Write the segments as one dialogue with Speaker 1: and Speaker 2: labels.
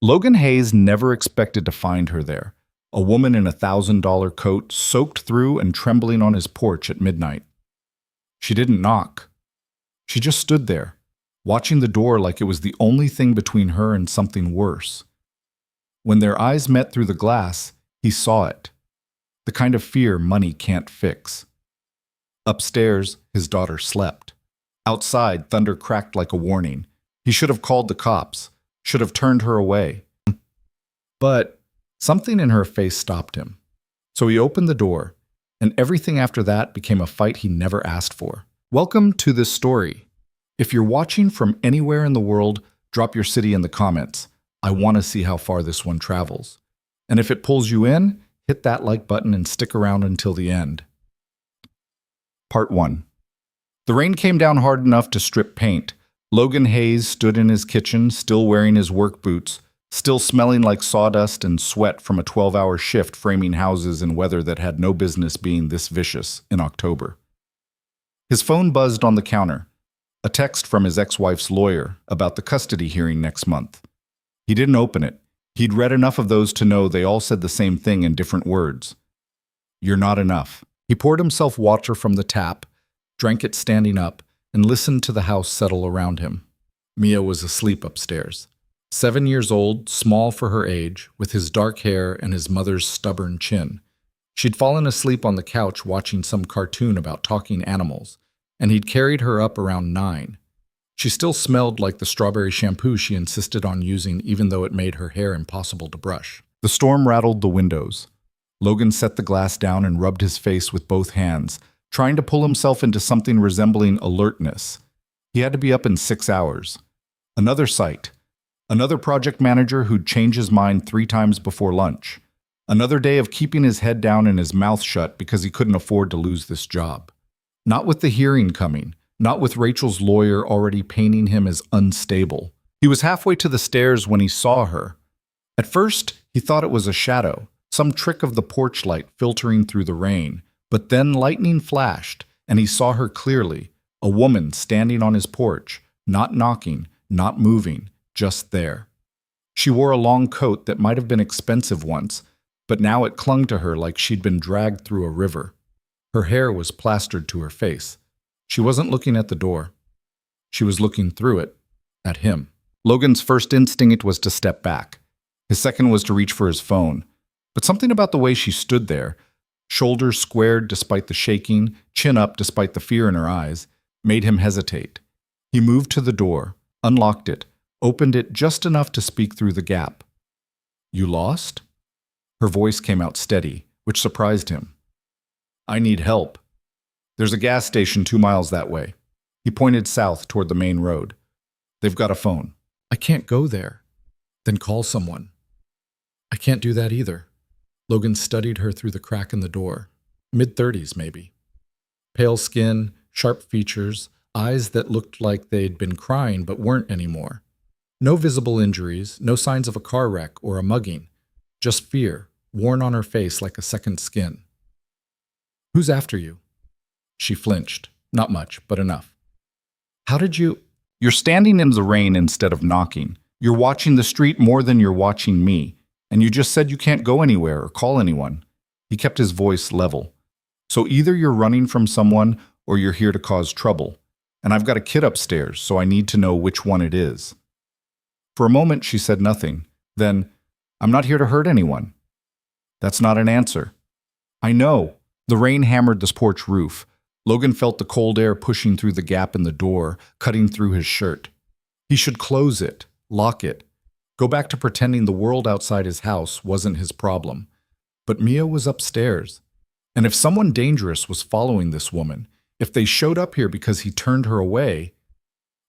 Speaker 1: Logan Hayes never expected to find her there, a woman in $1,000 coat soaked through and trembling on his porch at midnight. She didn't knock. She just stood there, watching the door like it was the only thing between her and something worse. When their eyes met through the glass, he saw it. The kind of fear money can't fix. Upstairs, his daughter slept. Outside, thunder cracked like a warning. He should have called the cops, should have turned her away. But something in her face stopped him. So he opened the door, and everything after that became a fight he never asked for. Welcome to this story. If you're watching from anywhere in the world, drop your city in the comments. I want to see how far this one travels. And if it pulls you in, hit that like button and stick around until the end. Part 1. The rain came down hard enough to strip paint. Logan Hayes stood in his kitchen, still wearing his work boots, still smelling like sawdust and sweat from a 12-hour shift framing houses in weather that had no business being this vicious in October. His phone buzzed on the counter, a text from his ex-wife's lawyer about the custody hearing next month. He didn't open it. He'd read enough of those to know they all said the same thing in different words. You're not enough. He poured himself water from the tap, drank it standing up, and listened to the house settle around him. Mia was asleep upstairs. 7 years old, small for her age, with his dark hair and his mother's stubborn chin. She'd fallen asleep on the couch watching some cartoon about talking animals, and he'd carried her up around 9. She still smelled like the strawberry shampoo she insisted on using even though it made her hair impossible to brush. The storm rattled the windows. Logan set the glass down and rubbed his face with both hands, trying to pull himself into something resembling alertness. He had to be up in 6 hours. Another site. Another project manager who'd change his mind 3 times before lunch. Another day of keeping his head down and his mouth shut because he couldn't afford to lose this job. Not with the hearing coming. Not with Rachel's lawyer already painting him as unstable. He was halfway to the stairs when he saw her. At first, he thought it was a shadow, some trick of the porch light filtering through the rain. But then lightning flashed, and he saw her clearly, a woman standing on his porch, not knocking, not moving, just there. She wore a long coat that might have been expensive once, but now it clung to her like she'd been dragged through a river. Her hair was plastered to her face. She wasn't looking at the door. She was looking through it, at him. Logan's first instinct was to step back. His second was to reach for his phone. But something about the way she stood there, shoulders squared despite the shaking, chin up despite the fear in her eyes, made him hesitate. He moved to the door, unlocked it, opened it just enough to speak through the gap. You lost? Her voice came out steady, which surprised him. I need help. There's a gas station 2 miles that way. He pointed south toward the main road. They've got a phone. I can't go there. Then call someone. I can't do that either. Logan studied her through the crack in the door. Mid-30s, maybe. Pale skin, sharp features, eyes that looked like they'd been crying but weren't anymore. No visible injuries, no signs of a car wreck or a mugging. Just fear, worn on her face like a second skin. Who's after you? She flinched. Not much, but enough. How did you... You're standing in the rain instead of knocking. You're watching the street more than you're watching me. And you just said you can't go anywhere or call anyone. He kept his voice level. So either you're running from someone or you're here to cause trouble. And I've got a kid upstairs, so I need to know which one it is. For a moment, she said nothing. Then, I'm not here to hurt anyone. That's not an answer. I know. The rain hammered the porch roof. Logan felt the cold air pushing through the gap in the door, cutting through his shirt. He should close it, lock it, go back to pretending the world outside his house wasn't his problem. But Mia was upstairs. And if someone dangerous was following this woman, if they showed up here because he turned her away,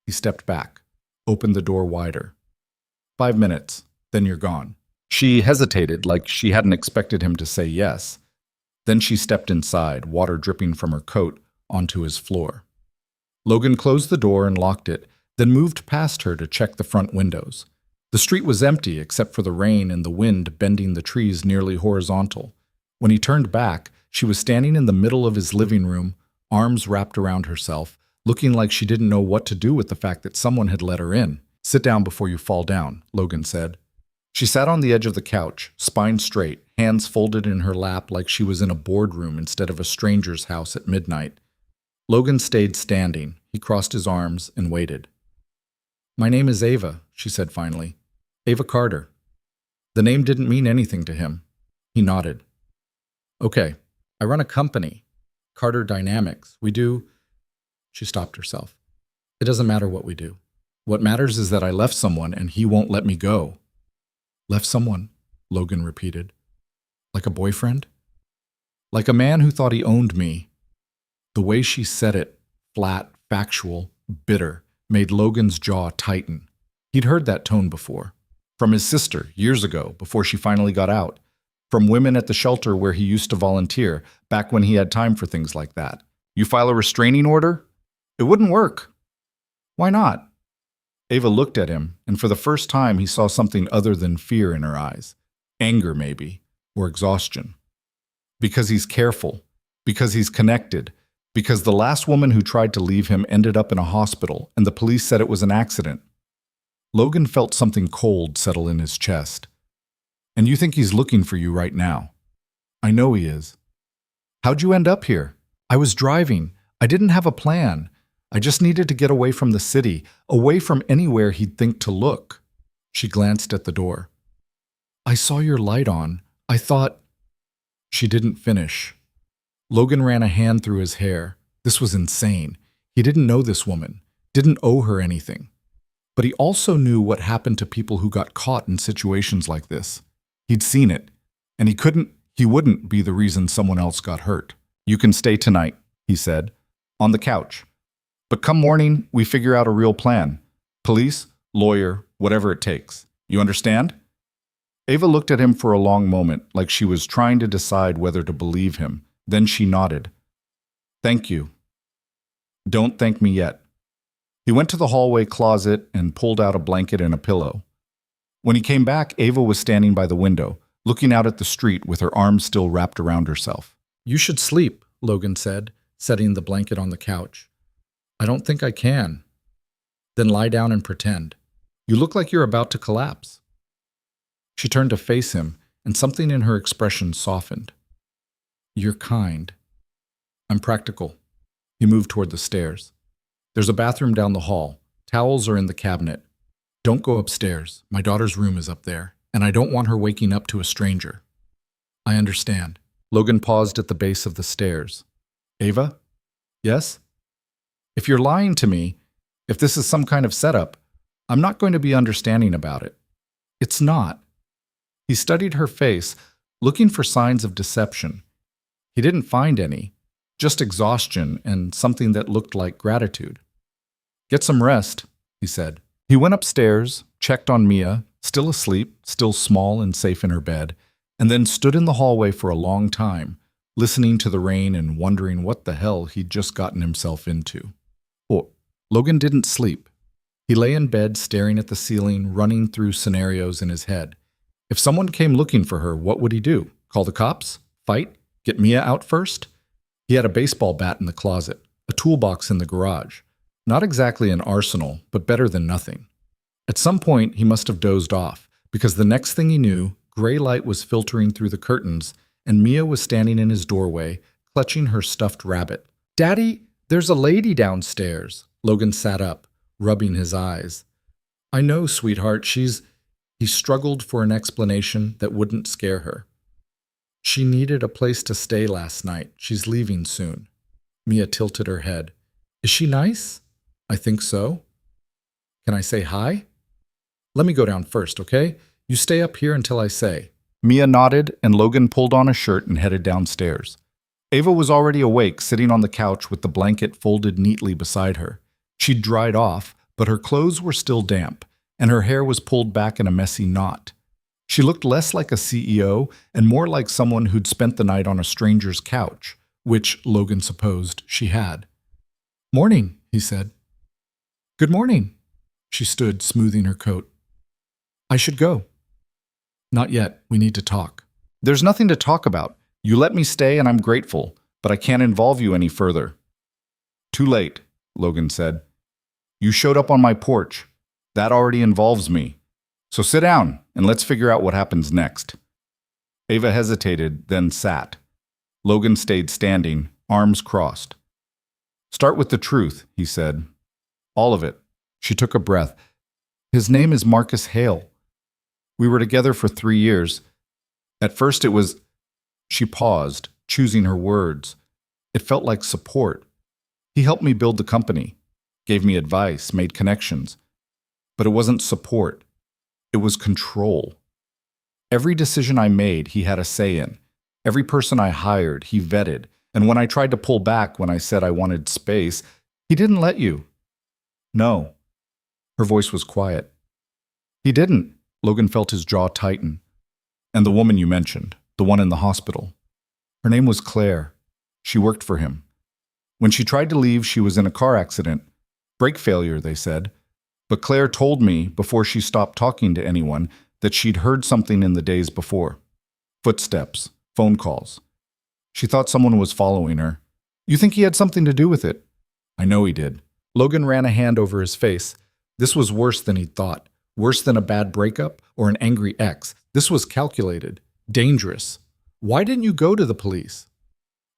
Speaker 1: he stepped back, opened the door wider. 5 minutes, then you're gone. She hesitated like she hadn't expected him to say yes. Then she stepped inside, water dripping from her coat, onto his floor. Logan closed the door and locked it, then moved past her to check the front windows. The street was empty except for the rain and the wind bending the trees nearly horizontal. When he turned back, she was standing in the middle of his living room, arms wrapped around herself, looking like she didn't know what to do with the fact that someone had let her in. Sit down before you fall down, Logan said. She sat on the edge of the couch, spine straight, hands folded in her lap like she was in a boardroom instead of a stranger's house at midnight. Logan stayed standing. He crossed his arms and waited. "My name is Ava," she said finally. "Ava Carter." The name didn't mean anything to him. He nodded. "Okay, I run a company, Carter Dynamics. We do—" She stopped herself. "It doesn't matter what we do. What matters is that I left someone and he won't let me go." "Left someone," Logan repeated. "Like a boyfriend?" "Like a man who thought he owned me." The way she said it, flat, factual, bitter, made Logan's jaw tighten. He'd heard that tone before. From his sister, years ago, before she finally got out. From women at the shelter where he used to volunteer, back when he had time for things like that. "You file a restraining order?" "It wouldn't work." "Why not?" Ava looked at him, and for the first time he saw something other than fear in her eyes. Anger, maybe, or exhaustion. "Because he's careful. Because he's connected. Because the last woman who tried to leave him ended up in a hospital, and the police said it was an accident." Logan felt something cold settle in his chest. "And you think he's looking for you right now?" "I know he is." "How'd you end up here?" "I was driving. I didn't have a plan. I just needed to get away from the city, away from anywhere he'd think to look." She glanced at the door. "I saw your light on. I thought—" She didn't finish. Logan ran a hand through his hair. This was insane. He didn't know this woman, didn't owe her anything. But he also knew what happened to people who got caught in situations like this. He'd seen it, and he wouldn't be the reason someone else got hurt. "You can stay tonight," he said, "on the couch. But come morning, we figure out a real plan. Police, lawyer, whatever it takes. You understand?" Ava looked at him for a long moment, like she was trying to decide whether to believe him. Then she nodded. "Thank you." "Don't thank me yet." He went to the hallway closet and pulled out a blanket and a pillow. When he came back, Ava was standing by the window, looking out at the street with her arms still wrapped around herself. "You should sleep," Logan said, setting the blanket on the couch. "I don't think I can." "Then lie down and pretend. You look like you're about to collapse." She turned to face him, and something in her expression softened. "You're kind." "I'm practical." He moved toward the stairs. "There's a bathroom down the hall. Towels are in the cabinet. Don't go upstairs. My daughter's room is up there, and I don't want her waking up to a stranger." "I understand." Logan paused at the base of the stairs. "Ava?" "Yes?" "If you're lying to me, if this is some kind of setup, I'm not going to be understanding about it." "It's not." He studied her face, looking for signs of deception. He didn't find any, just exhaustion and something that looked like gratitude. "Get some rest," he said. He went upstairs, checked on Mia, still asleep, still small and safe in her bed, and then stood in the hallway for a long time, listening to the rain and wondering what the hell he'd just gotten himself into. Logan didn't sleep. He lay in bed staring at the ceiling, running through scenarios in his head. If someone came looking for her, what would he do? Call the cops? Fight? Get Mia out first? He had a baseball bat in the closet, a toolbox in the garage. Not exactly an arsenal, but better than nothing. At some point, he must have dozed off, because the next thing he knew, gray light was filtering through the curtains, and Mia was standing in his doorway, clutching her stuffed rabbit. "Daddy, there's a lady downstairs." Logan sat up, rubbing his eyes. "I know, sweetheart, she's—" He struggled for an explanation that wouldn't scare her. "She needed a place to stay last night. She's leaving soon." Mia tilted her head. "Is she nice?" "I think so." "Can I say hi?" "Let me go down first, okay? You stay up here until I say." Mia nodded, and Logan pulled on a shirt and headed downstairs. Ava was already awake, sitting on the couch with the blanket folded neatly beside her. She'd dried off, but her clothes were still damp, and her hair was pulled back in a messy knot. She looked less like a CEO and more like someone who'd spent the night on a stranger's couch, which Logan supposed she had. "Morning," he said. "Good morning." She stood, smoothing her coat. "I should go." "Not yet. We need to talk." "There's nothing to talk about. You let me stay and I'm grateful, but I can't involve you any further." "Too late," Logan said. "You showed up on my porch. That already involves me. So sit down and let's figure out what happens next. Ava hesitated, then sat. Logan stayed standing, arms crossed. Start with the truth, he said. All of it. She took a breath. His name is Marcus Hale. We were together for 3 years. At first it was... She paused, choosing her words. It felt like support. He helped me build the company, gave me advice, made connections. But it wasn't support. It was control. Every decision I made, he had a say in. Every person I hired, he vetted. And when I tried to pull back when I said I wanted space, he didn't let you. No. Her voice was quiet. He didn't. Logan felt his jaw tighten. And the woman you mentioned, the one in the hospital. Her name was Claire. She worked for him. When she tried to leave, she was in a car accident. Brake failure, they said. But Claire told me, before she stopped talking to anyone, that she'd heard something in the days before. Footsteps, phone calls. She thought someone was following her. You think he had something to do with it? I know he did. Logan ran a hand over his face. This was worse than he'd thought. Worse than a bad breakup or an angry ex. This was calculated. Dangerous. Why didn't you go to the police?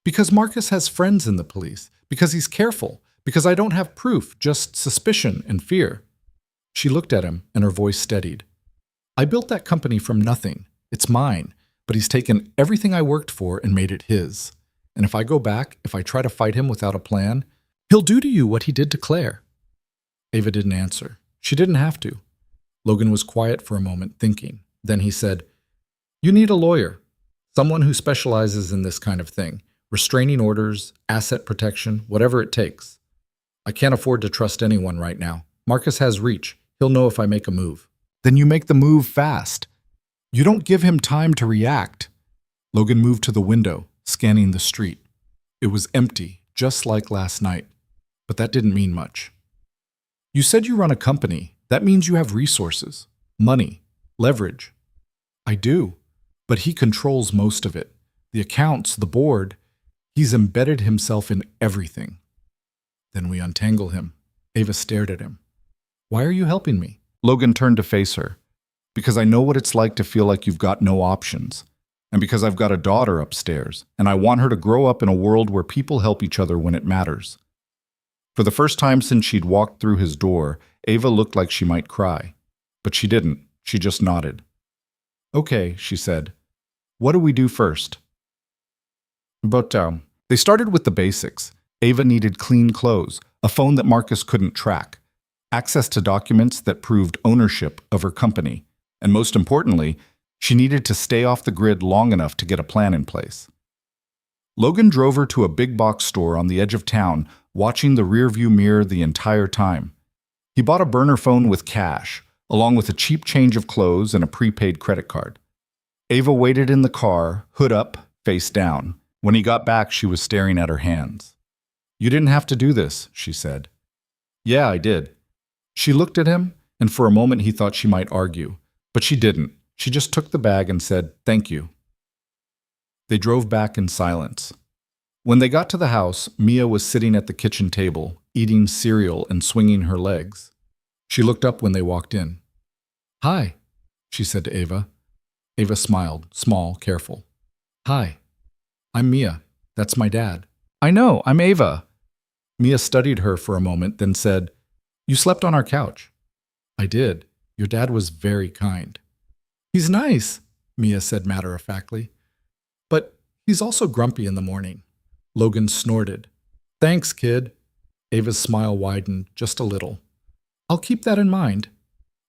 Speaker 1: Because Marcus has friends in the police. Because he's careful. Because I don't have proof, just suspicion and fear. She looked at him, and her voice steadied. I built that company from nothing. It's mine. But he's taken everything I worked for and made it his. And if I go back, if I try to fight him without a plan, he'll do to you what he did to Claire. Ava didn't answer. She didn't have to. Logan was quiet for a moment, thinking. Then he said, You need a lawyer. Someone who specializes in this kind of thing. Restraining orders, asset protection, whatever it takes. I can't afford to trust anyone right now. Marcus has reach. He'll know if I make a move. Then you make the move fast. You don't give him time to react. Logan moved to the window, scanning the street. It was empty, just like last night. But that didn't mean much. You said you run a company. That means you have resources, money, leverage. I do, but he controls most of it. The accounts, the board. He's embedded himself in everything. Then we untangle him. Ava stared at him. Why are you helping me? Logan turned to face her. Because I know what it's like to feel like you've got no options. And because I've got a daughter upstairs, and I want her to grow up in a world where people help each other when it matters. For the first time since she'd walked through his door, Ava looked like she might cry. But she didn't. She just nodded. Okay, she said. What do we do first? But they started with the basics. Ava needed clean clothes, a phone that Marcus couldn't track, access to documents that proved ownership of her company, and most importantly, she needed to stay off the grid long enough to get a plan in place. Logan drove her to a big box store on the edge of town, watching the rearview mirror the entire time. He bought a burner phone with cash, along with a cheap change of clothes and a prepaid credit card. Ava waited in the car, hood up, face down. When he got back, she was staring at her hands. You didn't have to do this, she said. Yeah, I did. She looked at him, and for a moment he thought she might argue. But she didn't. She just took the bag and said, Thank you. They drove back in silence. When they got to the house, Mia was sitting at the kitchen table, eating cereal and swinging her legs. She looked up when they walked in. Hi, she said to Ava. Ava smiled, small, careful. Hi, I'm Mia. That's my dad. I know, I'm Ava. Mia studied her for a moment, then said, You slept on our couch. I did. Your dad was very kind. He's nice, Mia said matter-of-factly. But he's also grumpy in the morning. Logan snorted. Thanks, kid. Ava's smile widened just a little. I'll keep that in mind.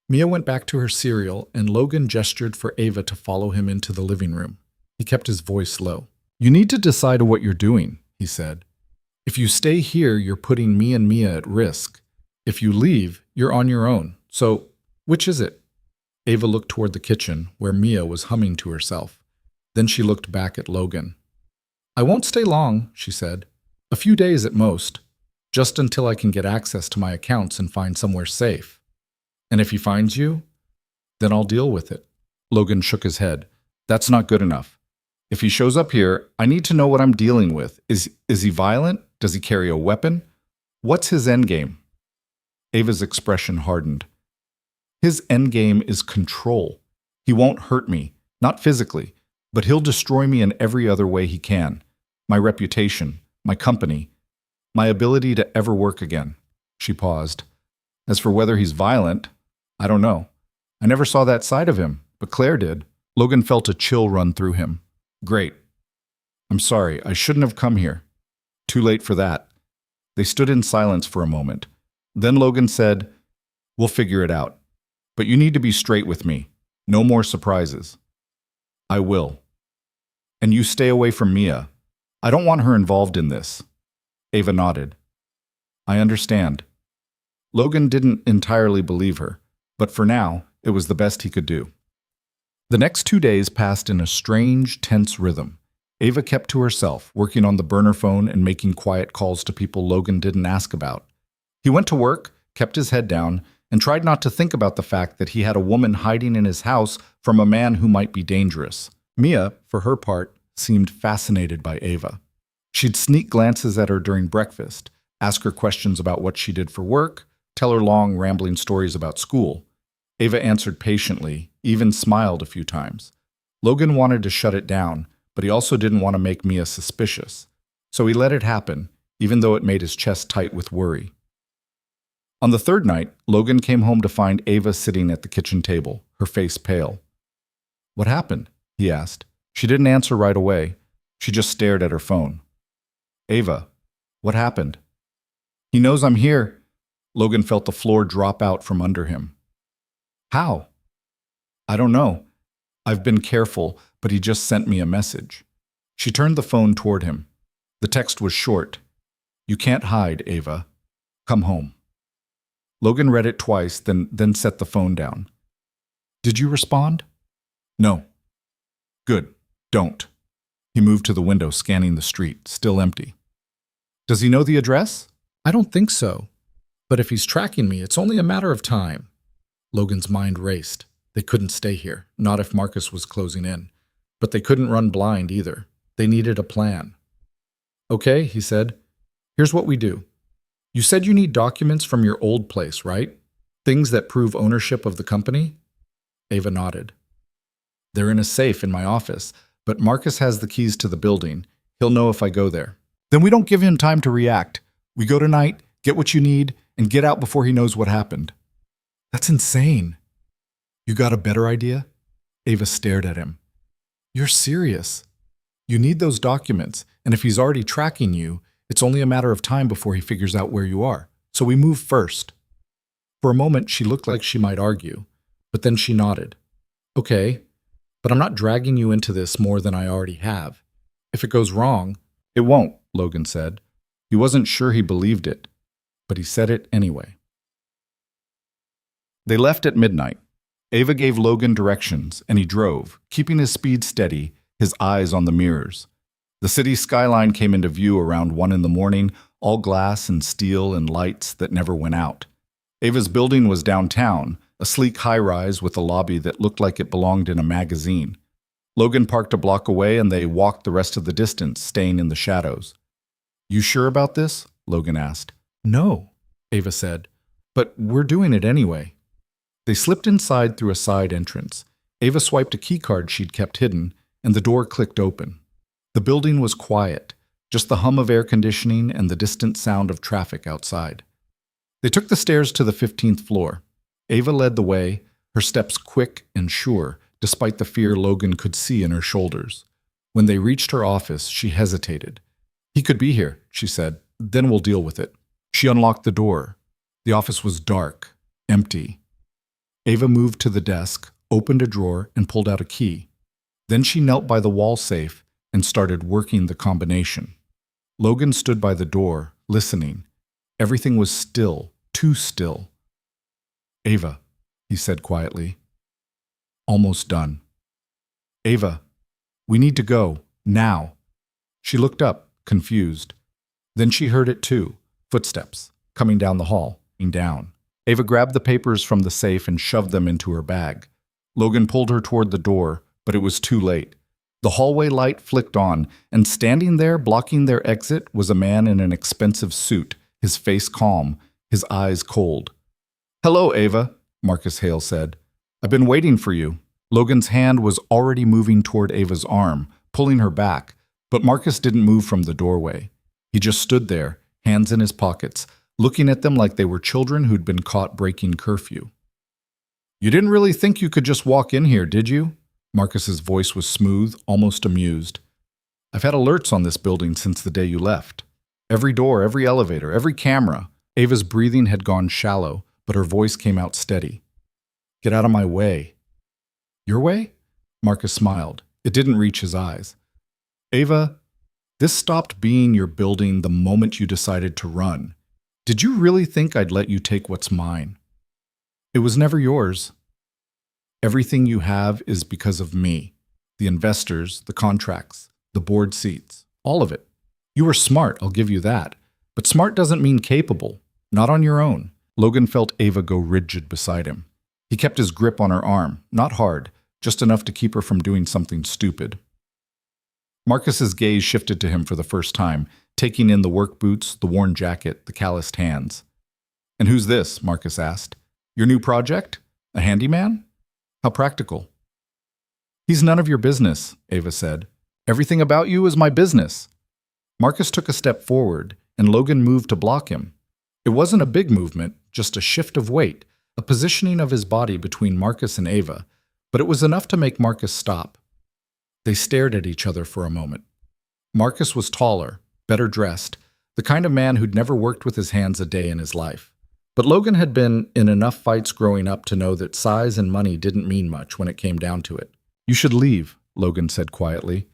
Speaker 1: Mia went back to her cereal, and Logan gestured for Ava to follow him into the living room. He kept his voice low. You need to decide what you're doing, he said. If you stay here, you're putting me and Mia at risk. If you leave, you're on your own. So, which is it? Ava looked toward the kitchen, where Mia was humming to herself. Then she looked back at Logan. I won't stay long, she said. A few days at most. Just until I can get access to my accounts and find somewhere safe. And if he finds you, then I'll deal with it. Logan shook his head. That's not good enough. If he shows up here, I need to know what I'm dealing with. Is he violent? Does he carry a weapon? What's his endgame? Ava's expression hardened. His endgame is control. He won't hurt me, not physically, but he'll destroy me in every other way he can. My reputation, my company, my ability to ever work again. She paused. As for whether he's violent, I don't know. I never saw that side of him, but Claire did. Logan felt a chill run through him. Great. I'm sorry, I shouldn't have come here. Too late for that. They stood in silence for a moment. Then Logan said, We'll figure it out. But you need to be straight with me. No more surprises. I will. And you stay away from Mia. I don't want her involved in this. Ava nodded. I understand. Logan didn't entirely believe her, but for now, it was the best he could do. The next 2 days passed in a strange, tense rhythm. Ava kept to herself, working on the burner phone and making quiet calls to people Logan didn't ask about. He went to work, kept his head down, and tried not to think about the fact that he had a woman hiding in his house from a man who might be dangerous. Mia, for her part, seemed fascinated by Ava. She'd sneak glances at her during breakfast, ask her questions about what she did for work, tell her long, rambling stories about school. Ava answered patiently, even smiled a few times. Logan wanted to shut it down, but he also didn't want to make Mia suspicious. So he let it happen, even though it made his chest tight with worry. On the third night, Logan came home to find Ava sitting at the kitchen table, her face pale. What happened? He asked. She didn't answer right away. She just stared at her phone. Ava, what happened? He knows I'm here. Logan felt the floor drop out from under him. How? I don't know. I've been careful, but he just sent me a message. She turned the phone toward him. The text was short. You can't hide, Ava. Come home. Logan read it twice, then set the phone down. Did you respond? No. Good. Don't. He moved to the window, scanning the street, still empty. Does he know the address? I don't think so. But if he's tracking me, it's only a matter of time. Logan's mind raced. They couldn't stay here, not if Marcus was closing in. But they couldn't run blind either. They needed a plan. Okay, he said. Here's what we do. You said you need documents from your old place, right? Things that prove ownership of the company? Ava nodded. They're in a safe in my office, but Marcus has the keys to the building. He'll know if I go there. Then we don't give him time to react. We go tonight, get what you need, and get out before he knows what happened. That's insane. You got a better idea? Ava stared at him. You're serious. You need those documents, and if he's already tracking you, it's only a matter of time before he figures out where you are. So we move first. For a moment, she looked like she might argue, but then she nodded. Okay, but I'm not dragging you into this more than I already have. If it goes wrong, it won't, Logan said. He wasn't sure he believed it, but he said it anyway. They left at midnight. Ava gave Logan directions, and he drove, keeping his speed steady, his eyes on the mirrors. The city skyline came into view around 1 a.m, all glass and steel and lights that never went out. Ava's building was downtown, a sleek high-rise with a lobby that looked like it belonged in a magazine. Logan parked a block away, and they walked the rest of the distance, staying in the shadows. You sure about this? Logan asked. No, Ava said. But we're doing it anyway. They slipped inside through a side entrance. Ava swiped a keycard she'd kept hidden, and the door clicked open. The building was quiet, just the hum of air conditioning and the distant sound of traffic outside. They took the stairs to the 15th floor. Ava led the way, her steps quick and sure, despite the fear Logan could see in her shoulders. When they reached her office, she hesitated. He could be here, she said. Then we'll deal with it. She unlocked the door. The office was dark, empty. Ava moved to the desk, opened a drawer, and pulled out a key. Then she knelt by the wall safe and started working the combination. Logan stood by the door, listening. Everything was still, too still. Ava, he said quietly. Almost done. Ava, we need to go, now. She looked up, confused. Then she heard it too, footsteps, coming down the hall, down. Ava grabbed the papers from the safe and shoved them into her bag. Logan pulled her toward the door, but it was too late. The hallway light flicked on, and standing there, blocking their exit, was a man in an expensive suit, his face calm, his eyes cold. Hello, Ava. Marcus Hale said. "I've been waiting for you." Logan's hand was already moving toward Ava's arm, pulling her back, but Marcus didn't move from the doorway. He just stood there, hands in his pockets, looking at them like they were children who'd been caught breaking curfew. "You didn't really think you could just walk in here, did you?" Marcus's voice was smooth, almost amused. "I've had alerts on this building since the day you left. Every door, every elevator, every camera." Ava's breathing had gone shallow, but her voice came out steady. "Get out of my way." "Your way?" Marcus smiled. It didn't reach his eyes. "Ava, this stopped being your building the moment you decided to run. Did you really think I'd let you take what's mine? It was never yours. Everything you have is because of me. The investors, the contracts, the board seats, all of it. You were smart, I'll give you that. But smart doesn't mean capable. Not on your own." Logan felt Ava go rigid beside him. He kept his grip on her arm, not hard, just enough to keep her from doing something stupid. Marcus's gaze shifted to him for the first time, taking in the work boots, the worn jacket, the calloused hands. "And who's this?" Marcus asked. "Your new project? A handyman? How practical." "He's none of your business," Ava said. "Everything about you is my business." Marcus took a step forward, and Logan moved to block him. It wasn't a big movement, just a shift of weight, a positioning of his body between Marcus and Ava, but it was enough to make Marcus stop. They stared at each other for a moment. Marcus was taller, better dressed, the kind of man who'd never worked with his hands a day in his life. But Logan had been in enough fights growing up to know that size and money didn't mean much when it came down to it. "You should leave," Logan said quietly.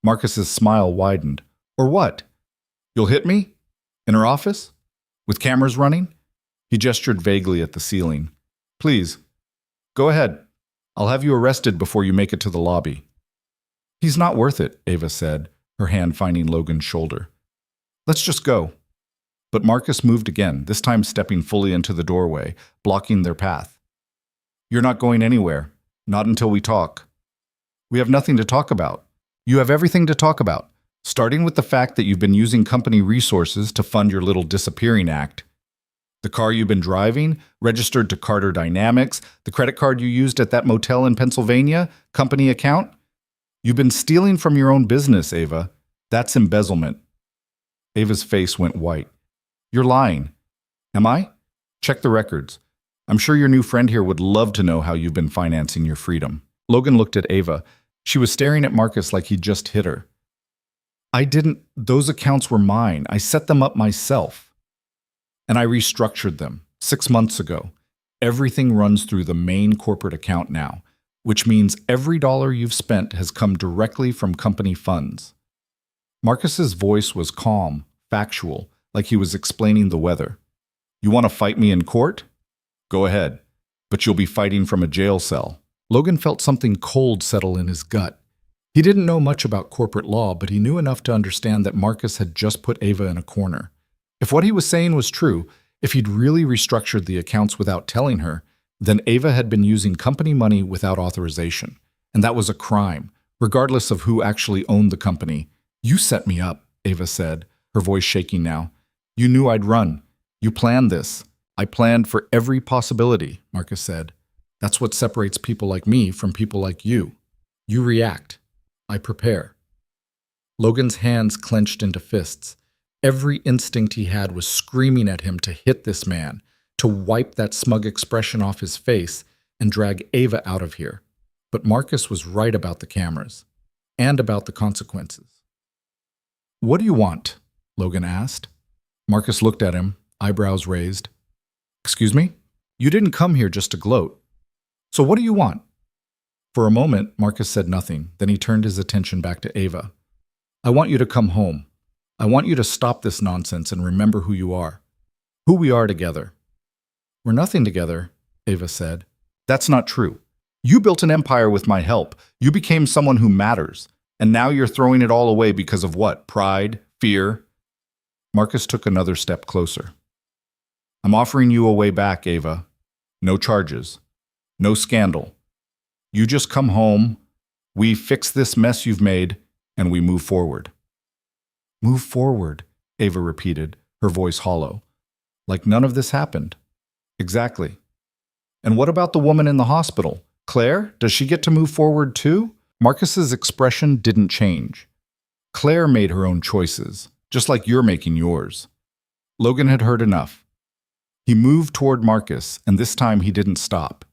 Speaker 1: Marcus's smile widened. "Or what? You'll hit me? In her office? With cameras running?" He gestured vaguely at the ceiling. "Please, go ahead. I'll have you arrested before you make it to the lobby." "He's not worth it," Ava said, her hand finding Logan's shoulder. "Let's just go." But Marcus moved again, this time stepping fully into the doorway, blocking their path. "You're not going anywhere. Not until we talk." "We have nothing to talk about." "You have everything to talk about, starting with the fact that you've been using company resources to fund your little disappearing act. The car you've been driving, registered to Carter Dynamics, the credit card you used at that motel in Pennsylvania, company account. You've been stealing from your own business, Ava. That's embezzlement." Ava's face went white. "You're lying." "Am I? Check the records. I'm sure your new friend here would love to know how you've been financing your freedom." Logan looked at Ava. She was staring at Marcus like he'd just hit her. "I didn't. Those accounts were mine. I set them up myself. And I restructured them 6 months ago. Everything runs through the main corporate account now, which means every dollar you've spent has come directly from company funds." Marcus's voice was calm, factual, like he was explaining the weather. "You want to fight me in court? Go ahead, but you'll be fighting from a jail cell." Logan felt something cold settle in his gut. He didn't know much about corporate law, but he knew enough to understand that Marcus had just put Ava in a corner. If what he was saying was true, if he'd really restructured the accounts without telling her, then Ava had been using company money without authorization. And that was a crime, regardless of who actually owned the company. "You set me up," Ava said, her voice shaking now. "You knew I'd run. You planned this." "I planned for every possibility," Marcus said. "That's what separates people like me from people like you. You react. I prepare." Logan's hands clenched into fists. Every instinct he had was screaming at him to hit this man, to wipe that smug expression off his face and drag Ava out of here. But Marcus was right about the cameras, and about the consequences. "What do you want?" Logan asked. Marcus looked at him, eyebrows raised. "Excuse me? You didn't come here just to gloat. So what do you want?" For a moment, Marcus said nothing, then he turned his attention back to Ava. "I want you to come home. I want you to stop this nonsense and remember who you are. Who we are together." "We're nothing together," Ava said. "That's not true. You built an empire with my help. You became someone who matters. And now you're throwing it all away because of what? Pride? Fear?" Marcus took another step closer. "I'm offering you a way back, Ava. No charges. No scandal. You just come home, we fix this mess you've made, and we move forward." "Move forward," Ava repeated, her voice hollow. "Like none of this happened." "Exactly. And what about the woman in the hospital? Claire, does she get to move forward too? Marcus's expression didn't change. Claire made her own choices, just like you're making yours. Logan had heard enough. He moved toward Marcus, and this time he didn't stop.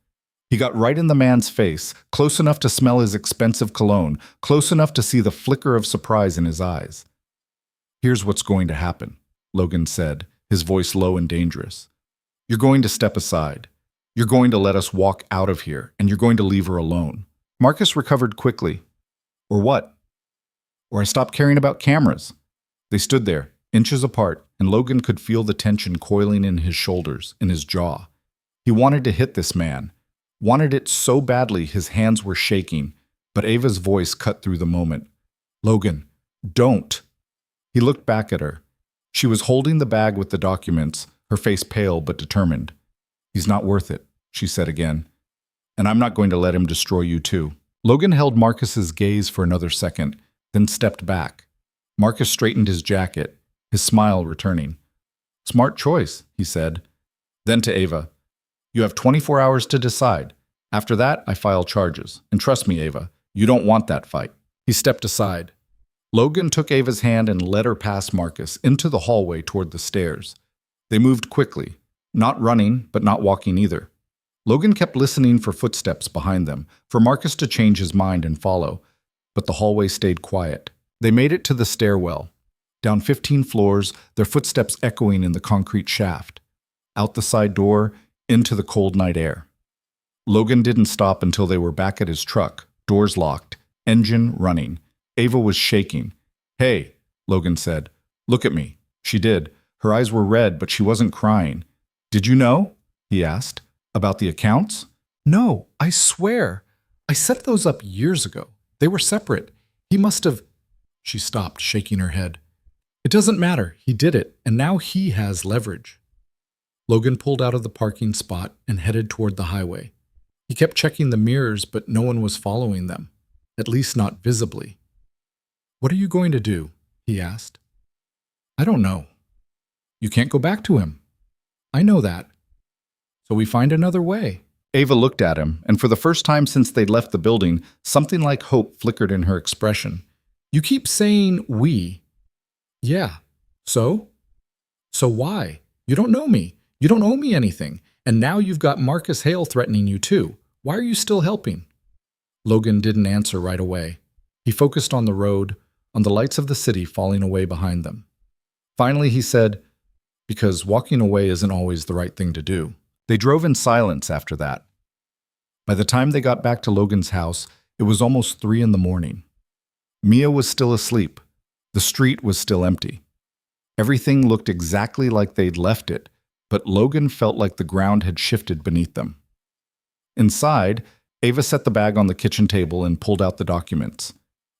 Speaker 1: He got right in the man's face, close enough to smell his expensive cologne, close enough to see the flicker of surprise in his eyes. "Here's what's going to happen," Logan said, his voice low and dangerous. "You're going to step aside. You're going to let us walk out of here, and you're going to leave her alone." Marcus recovered quickly. "Or what?" "Or I stop caring about cameras." They stood there, inches apart, and Logan could feel the tension coiling in his shoulders, in his jaw. He wanted to hit this man, wanted it so badly his hands were shaking, but Ava's voice cut through the moment. "Logan, don't." He looked back at her. She was holding the bag with the documents, her face pale but determined. "He's not worth it," she said again. "And I'm not going to let him destroy you too." Logan held Marcus's gaze for another second, then stepped back. Marcus straightened his jacket, his smile returning. "Smart choice," he said. Then to Ava, "You have 24 hours to decide. After that, I file charges. And trust me, Ava, you don't want that fight." He stepped aside. Logan took Ava's hand and led her past Marcus into the hallway toward the stairs. They moved quickly, not running, but not walking either. Logan kept listening for footsteps behind them, for Marcus to change his mind and follow, but the hallway stayed quiet. They made it to the stairwell. Down 15 floors, their footsteps echoing in the concrete shaft. Out the side door, into the cold night air. Logan didn't stop until they were back at his truck, doors locked, engine running. Ava was shaking. "Hey," Logan said. "Look at me." She did. Her eyes were red, but she wasn't crying. "Did you know?" he asked. "About the accounts?" "No, I swear. I set those up years ago. They were separate. He must have—" She stopped, shaking her head. "It doesn't matter. He did it, and now he has leverage." Logan pulled out of the parking spot and headed toward the highway. He kept checking the mirrors, but no one was following them, at least not visibly. "What are you going to do?" he asked. "I don't know." "You can't go back to him." "I know that." "So we find another way." Ava looked at him, and for the first time since they'd left the building, something like hope flickered in her expression. "You keep saying we." "Yeah. So? So why? You don't know me. You don't owe me anything. And now you've got Marcus Hale threatening you too. Why are you still helping?" Logan didn't answer right away. He focused on the road, on the lights of the city falling away behind them. Finally he said, "Because walking away isn't always the right thing to do." They drove in silence after that. By the time they got back to Logan's house, it was almost 3 a.m. Mia was still asleep. The street was still empty. Everything looked exactly like they'd left it, but Logan felt like the ground had shifted beneath them. Inside, Ava set the bag on the kitchen table and pulled out the documents.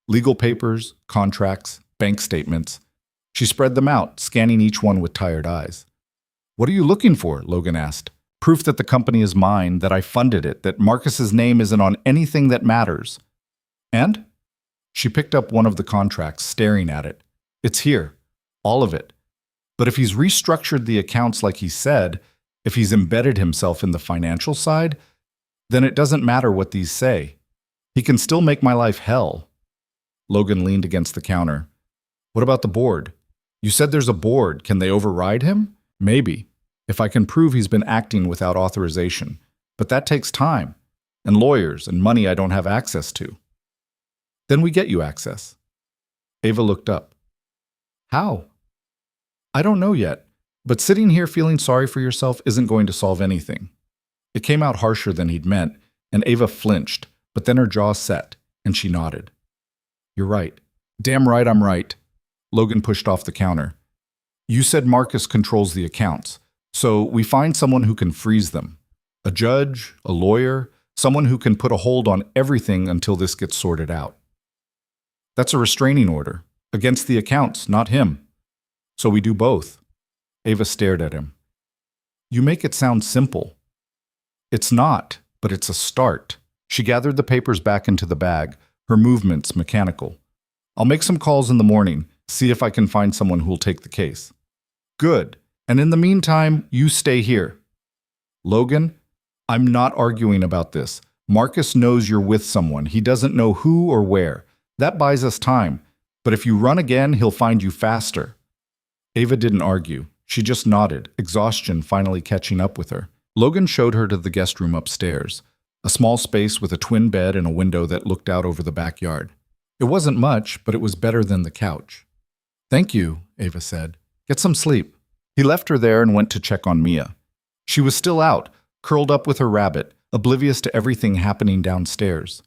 Speaker 1: Legal papers, contracts, bank statements. She spread them out, scanning each one with tired eyes. "What are you looking for?" Logan asked. "Proof that the company is mine, that I funded it, that Marcus's name isn't on anything that matters." "And?" She picked up one of the contracts, staring at it. "It's here. All of it. But if he's restructured the accounts like he said, if he's embedded himself in the financial side, then it doesn't matter what these say. He can still make my life hell." Logan leaned against the counter. "What about the board? You said there's a board. Can they override him?" "Maybe, if I can prove he's been acting without authorization. But that takes time, and lawyers, and money I don't have access to." "Then we get you access." Ava looked up. "How?" "I don't know yet, but sitting here feeling sorry for yourself isn't going to solve anything." It came out harsher than he'd meant, and Ava flinched, but then her jaw set, and she nodded. "You're right. Damn right I'm right." Logan pushed off the counter. "You said Marcus controls the accounts, so we find someone who can freeze them. A judge, a lawyer, someone who can put a hold on everything until this gets sorted out. That's a restraining order, against the accounts, not him. So we do both." Ava stared at him. "You make it sound simple." "It's not, but it's a start." She gathered the papers back into the bag, her movements mechanical. "I'll make some calls in the morning, see if I can find someone who'll take the case." "Good. And in the meantime, you stay here." "Logan, I'm not arguing about this. Marcus knows you're with someone. He doesn't know who or where. That buys us time. But if you run again, he'll find you faster. Ava didn't argue. She just nodded, exhaustion finally catching up with her. Logan showed her to the guest room upstairs, a small space with a twin bed and a window that looked out over the backyard. It wasn't much, but it was better than the couch. Thank you, Ava said. Get some sleep. He left her there and went to check on Mia. She was still out, curled up with her rabbit, oblivious to everything happening downstairs.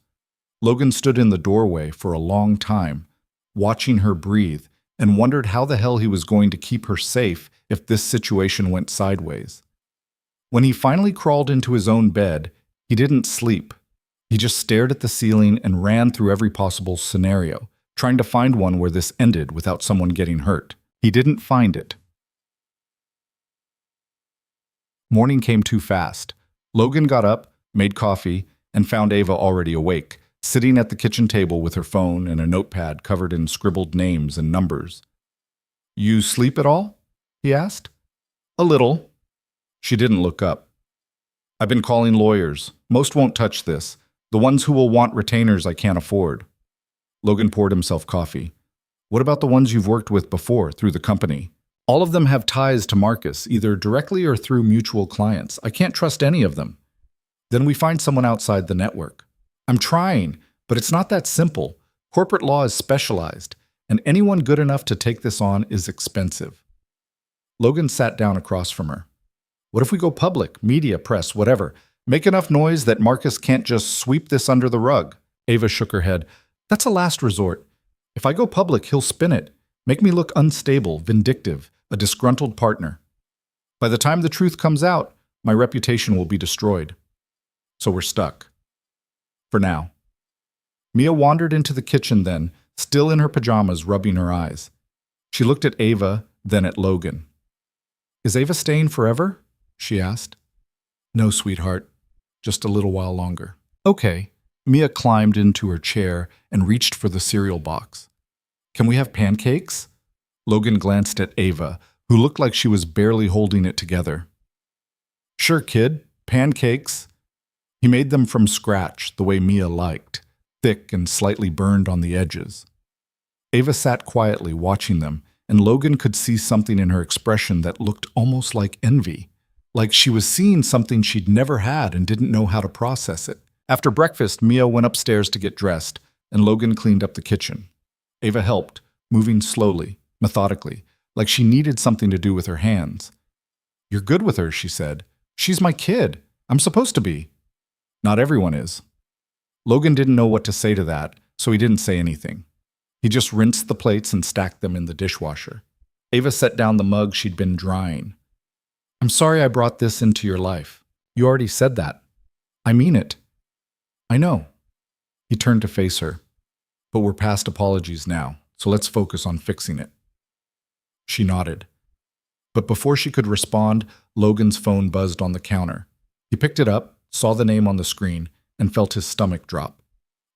Speaker 1: Logan stood in the doorway for a long time, watching her breathe, and wondered how the hell he was going to keep her safe if this situation went sideways. When he finally crawled into his own bed, he didn't sleep. He just stared at the ceiling and ran through every possible scenario, trying to find one where this ended without someone getting hurt. He didn't find it. Morning came too fast. Logan got up, made coffee, and found Ava already awake, sitting at the kitchen table with her phone and a notepad covered in scribbled names and numbers. You sleep at all? He asked. A little. She didn't look up. I've been calling lawyers. Most won't touch this. The ones who will want retainers I can't afford. Logan poured himself coffee. What about the ones you've worked with before, through the company? All of them have ties to Marcus, either directly or through mutual clients. I can't trust any of them. Then we find someone outside the network. I'm trying, but it's not that simple. Corporate law is specialized, and anyone good enough to take this on is expensive. Logan sat down across from her. What if we go public, media, press, whatever? Make enough noise that Marcus can't just sweep this under the rug. Ava shook her head. That's a last resort. If I go public, he'll spin it. Make me look unstable, vindictive, a disgruntled partner. By the time the truth comes out, my reputation will be destroyed. So we're stuck. For now. Mia wandered into the kitchen then, still in her pajamas, rubbing her eyes. She looked at Ava, then at Logan. Is Ava staying forever? She asked. No, sweetheart. Just a little while longer. Okay. Mia climbed into her chair and reached for the cereal box. Can we have pancakes? Logan glanced at Ava, who looked like she was barely holding it together. Sure, kid. Pancakes. He made them from scratch, the way Mia liked, thick and slightly burned on the edges. Ava sat quietly watching them, and Logan could see something in her expression that looked almost like envy, like she was seeing something she'd never had and didn't know how to process it. After breakfast, Mia went upstairs to get dressed, and Logan cleaned up the kitchen. Ava helped, moving slowly, methodically, like she needed something to do with her hands. You're good with her, she said. She's my kid. I'm supposed to be. Not everyone is. Logan didn't know what to say to that, so he didn't say anything. He just rinsed the plates and stacked them in the dishwasher. Ava set down the mug she'd been drying. I'm sorry I brought this into your life. You already said that. I mean it. I know. He turned to face her. But we're past apologies now, so let's focus on fixing it. She nodded. But before she could respond, Logan's phone buzzed on the counter. He picked it up, saw the name on the screen, and felt his stomach drop.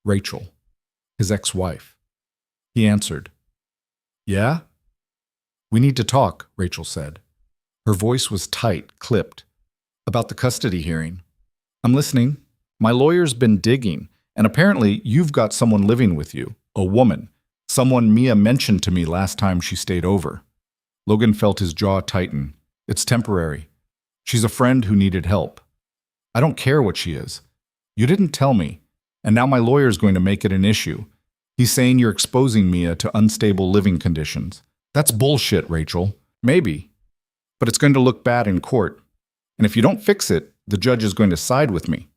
Speaker 1: Rachel, his ex-wife. He answered. Yeah? We need to talk, Rachel said. Her voice was tight, clipped. About the custody hearing. I'm listening. My lawyer's been digging, and apparently you've got someone living with you, a woman, someone Mia mentioned to me last time she stayed over. Logan felt his jaw tighten. It's temporary. She's a friend who needed help. I don't care what she is. You didn't tell me, and now my lawyer's going to make it an issue. He's saying you're exposing Mia to unstable living conditions. That's bullshit, Rachel. Maybe. But it's going to look bad in court. And if you don't fix it, the judge is going to side with me.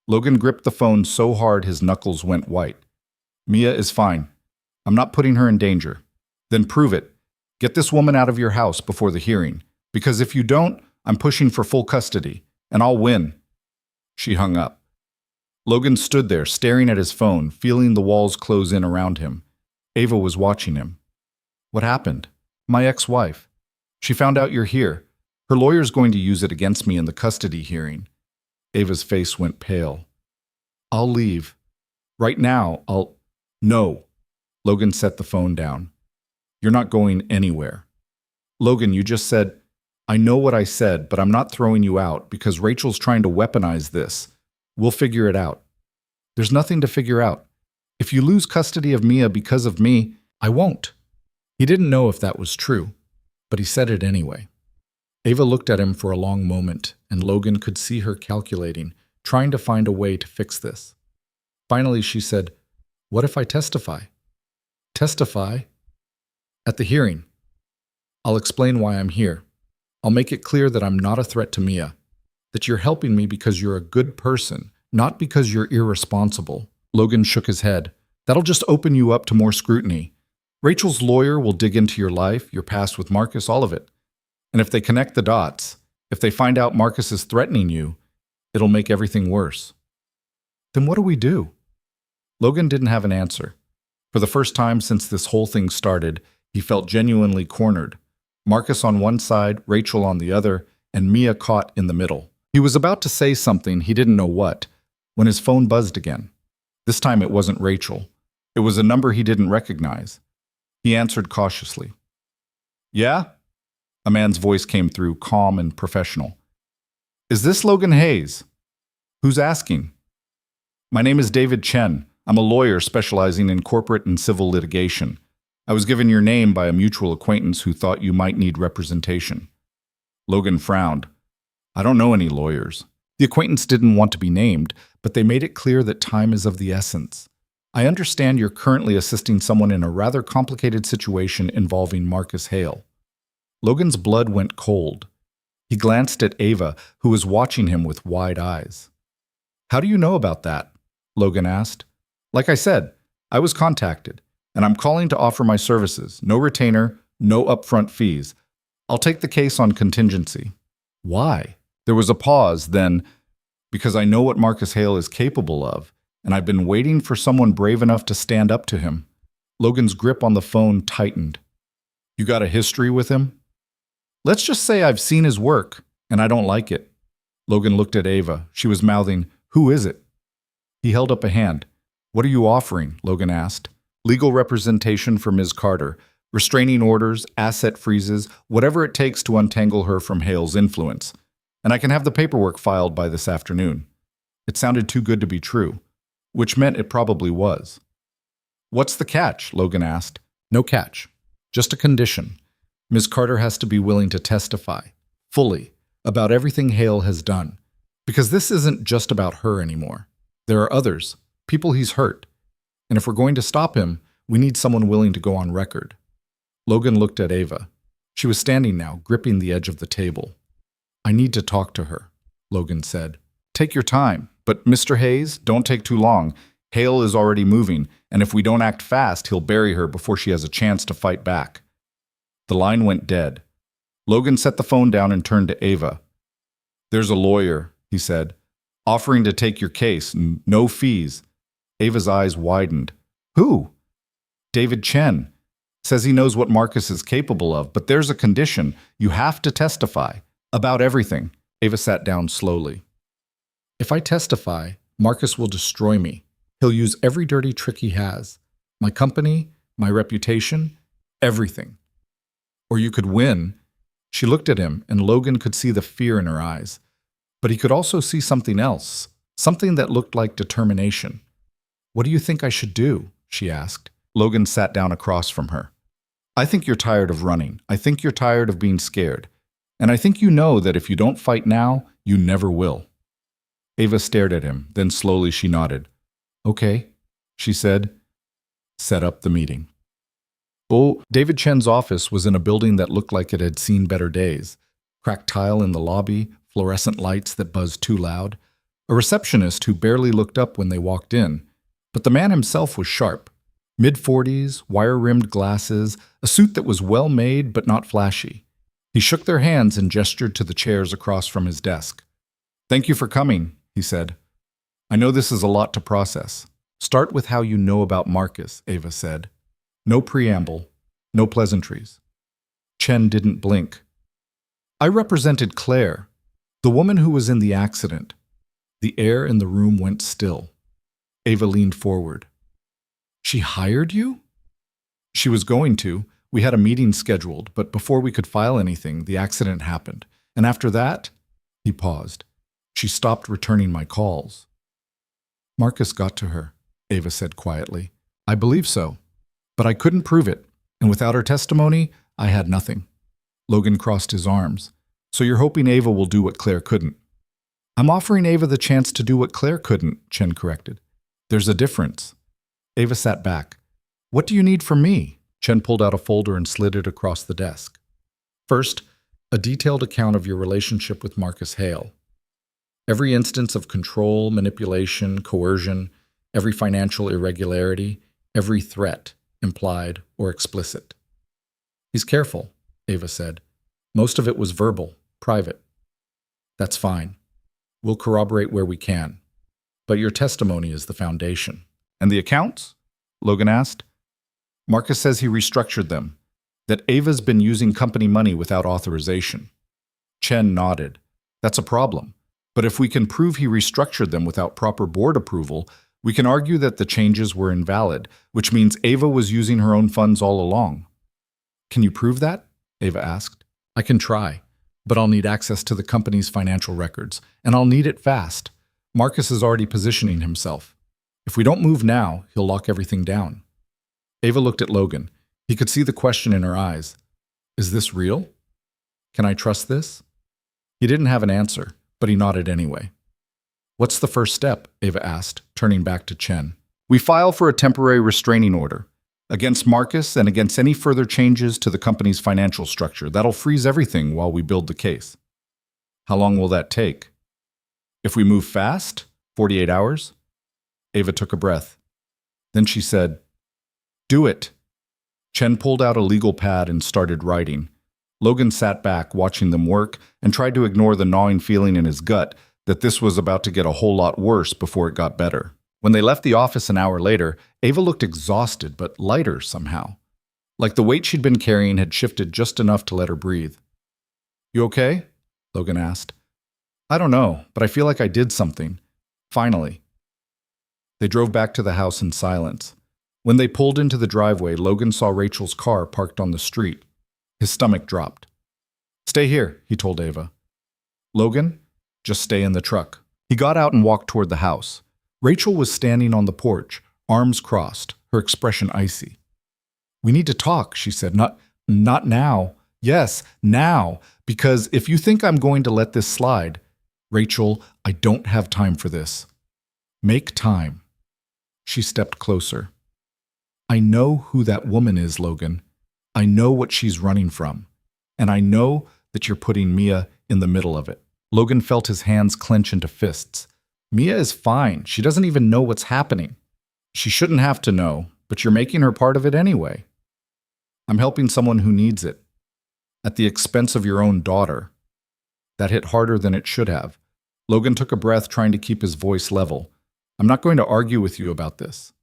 Speaker 1: Logan gripped the phone so hard his knuckles went white. Mia is fine. I'm not putting her in danger. Then prove it. Get this woman out of your house before the hearing. Because if you don't, I'm pushing for full custody. And I'll win. She hung up. Logan stood there, staring at his phone, feeling the walls close in around him. Ava was watching him. What happened? My ex-wife. She found out you're here. Her lawyer's going to use it against me in the custody hearing. Ava's face went pale. I'll leave. Right now, I'll... No. Logan set the phone down. You're not going anywhere. Logan, you just said... I know what I said, but I'm not throwing you out because Rachel's trying to weaponize this. We'll figure it out. There's nothing to figure out. If you lose custody of Mia because of me, I won't." He didn't know if that was true, but he said it anyway. Ava looked at him for a long moment, and Logan could see her calculating, trying to find a way to fix this. Finally, she said, "What if I testify?" "Testify?" "At the hearing. I'll explain why I'm here. I'll make it clear that I'm not a threat to Mia, that you're helping me because you're a good person, not because you're irresponsible." Logan shook his head. "That'll just open you up to more scrutiny. Rachel's lawyer will dig into your life, your past with Marcus, all of it. And if they connect the dots, if they find out Marcus is threatening you, it'll make everything worse." "Then what do we do?" Logan didn't have an answer. For the first time since this whole thing started, he felt genuinely cornered. Marcus on one side, Rachel on the other, and Mia caught in the middle. He was about to say something, he didn't know what, when his phone buzzed again. This time it wasn't Rachel. It was a number he didn't recognize. He answered cautiously. "Yeah?" A man's voice came through, calm and professional. "Is this Logan Hayes?" "Who's asking?" "My name is David Chen. I'm a lawyer specializing in corporate and civil litigation. I was given your name by a mutual acquaintance who thought you might need representation." Logan frowned. "I don't know any lawyers." The acquaintance didn't want to be named, but they made it clear that time is of the essence. "I understand you're currently assisting someone in a rather complicated situation involving Marcus Hale." Logan's blood went cold. He glanced at Ava, who was watching him with wide eyes. "How do you know about that?" Logan asked. "Like I said, I was contacted, and I'm calling to offer my services. No retainer, no upfront fees. I'll take the case on contingency." "Why?" There was a pause, then, "Because I know what Marcus Hale is capable of, and I've been waiting for someone brave enough to stand up to him." Logan's grip on the phone tightened. "You got a history with him?" "Let's just say I've seen his work, and I don't like it." Logan looked at Ava. She was mouthing, "Who is it?" He held up a hand. "What are you offering?" Logan asked. "Legal representation for Ms. Carter, restraining orders, asset freezes, whatever it takes to untangle her from Hale's influence. And I can have the paperwork filed by this afternoon." It sounded too good to be true, which meant it probably was. "What's the catch?" Logan asked. "No catch. Just a condition. Ms. Carter has to be willing to testify, fully, about everything Hale has done. Because this isn't just about her anymore. There are others, people he's hurt. And if we're going to stop him, we need someone willing to go on record." Logan looked at Ava. She was standing now, gripping the edge of the table. "I need to talk to her," Logan said. "Take your time, but Mr. Hayes, don't take too long. Hale is already moving, and if we don't act fast, he'll bury her before she has a chance to fight back." The line went dead. Logan set the phone down and turned to Ava. "There's a lawyer," he said, "offering to take your case, no fees." Ava's eyes widened. "Who?" "David Chen. Says he knows what Marcus is capable of, but there's a condition. You have to testify. About everything." Ava sat down slowly. "If I testify, Marcus will destroy me. He'll use every dirty trick he has. My company, my reputation, everything. Or you could win." She looked at him, and Logan could see the fear in her eyes. But he could also see something else, something that looked like determination. "What do you think I should do?" she asked. Logan sat down across from her. "I think you're tired of running. I think you're tired of being scared. And I think you know that if you don't fight now, you never will." Ava stared at him, then slowly she nodded. "Okay," she said. Set up the meeting. David Chen's office was in a building that looked like it had seen better days. Cracked tile in the lobby, fluorescent lights that buzzed too loud, a receptionist who barely looked up when they walked in. But the man himself was sharp. Mid-40s, wire-rimmed glasses, a suit that was well-made but not flashy. He shook their hands and gestured to the chairs across from his desk. "Thank you for coming," he said. "I know this is a lot to process." "Start with how you know about Marcus," Ava said. No preamble, no pleasantries. Chen didn't blink. "I represented Claire, the woman who was in the accident." The air in the room went still. Ava leaned forward. "She hired you?" "She was going to. We had a meeting scheduled, but before we could file anything, the accident happened. And after that, he paused. She stopped returning my calls. Marcus got to her, Ava said quietly. I believe so, but I couldn't prove it, and without her testimony, I had nothing. Logan crossed his arms. So you're hoping Ava will do what Claire couldn't? I'm offering Ava the chance to do what Claire couldn't, Chen corrected. There's a difference. Ava sat back. What do you need from me? Chen pulled out a folder and slid it across the desk. First, a detailed account of your relationship with Marcus Hale. Every instance of control, manipulation, coercion, every financial irregularity, every threat, implied or explicit. He's careful, Ava said. Most of it was verbal, private. That's fine. We'll corroborate where we can. But your testimony is the foundation. And the accounts? Logan asked. Marcus says he restructured them, that Ava's been using company money without authorization. Chen nodded. That's a problem. But if we can prove he restructured them without proper board approval, we can argue that the changes were invalid, which means Ava was using her own funds all along. Can you prove that? Ava asked. I can try, but I'll need access to the company's financial records, and I'll need it fast. Marcus is already positioning himself. If we don't move now, he'll lock everything down. Ava looked at Logan. He could see the question in her eyes. Is this real? Can I trust this? He didn't have an answer, but he nodded anyway. What's the first step? Ava asked, turning back to Chen. We file for a temporary restraining order against Marcus and against any further changes to the company's financial structure. That'll freeze everything while we build the case. How long will that take? If we move fast, 48 hours? Ava took a breath. Then she said, Do it. Chen pulled out a legal pad and started writing. Logan sat back, watching them work, and tried to ignore the gnawing feeling in his gut that this was about to get a whole lot worse before it got better. When they left the office an hour later, Ava looked exhausted but lighter somehow. Like the weight she'd been carrying had shifted just enough to let her breathe. You okay? Logan asked. I don't know, but I feel like I did something. Finally. They drove back to the house in silence. When they pulled into the driveway, Logan saw Rachel's car parked on the street. His stomach dropped. Stay here, he told Ava. Logan, just stay in the truck. He got out and walked toward the house. Rachel was standing on the porch, arms crossed, her expression icy. We need to talk, she said. Not now. Yes, now. Because if you think I'm going to let this slide, Rachel, I don't have time for this. Make time. She stepped closer. I know who that woman is, Logan. I know what she's running from. And I know that you're putting Mia in the middle of it. Logan felt his hands clench into fists. Mia is fine. She doesn't even know what's happening. She shouldn't have to know, but you're making her part of it anyway. I'm helping someone who needs it. At the expense of your own daughter. That hit harder than it should have. Logan took a breath, trying to keep his voice level. I'm not going to argue with you about this.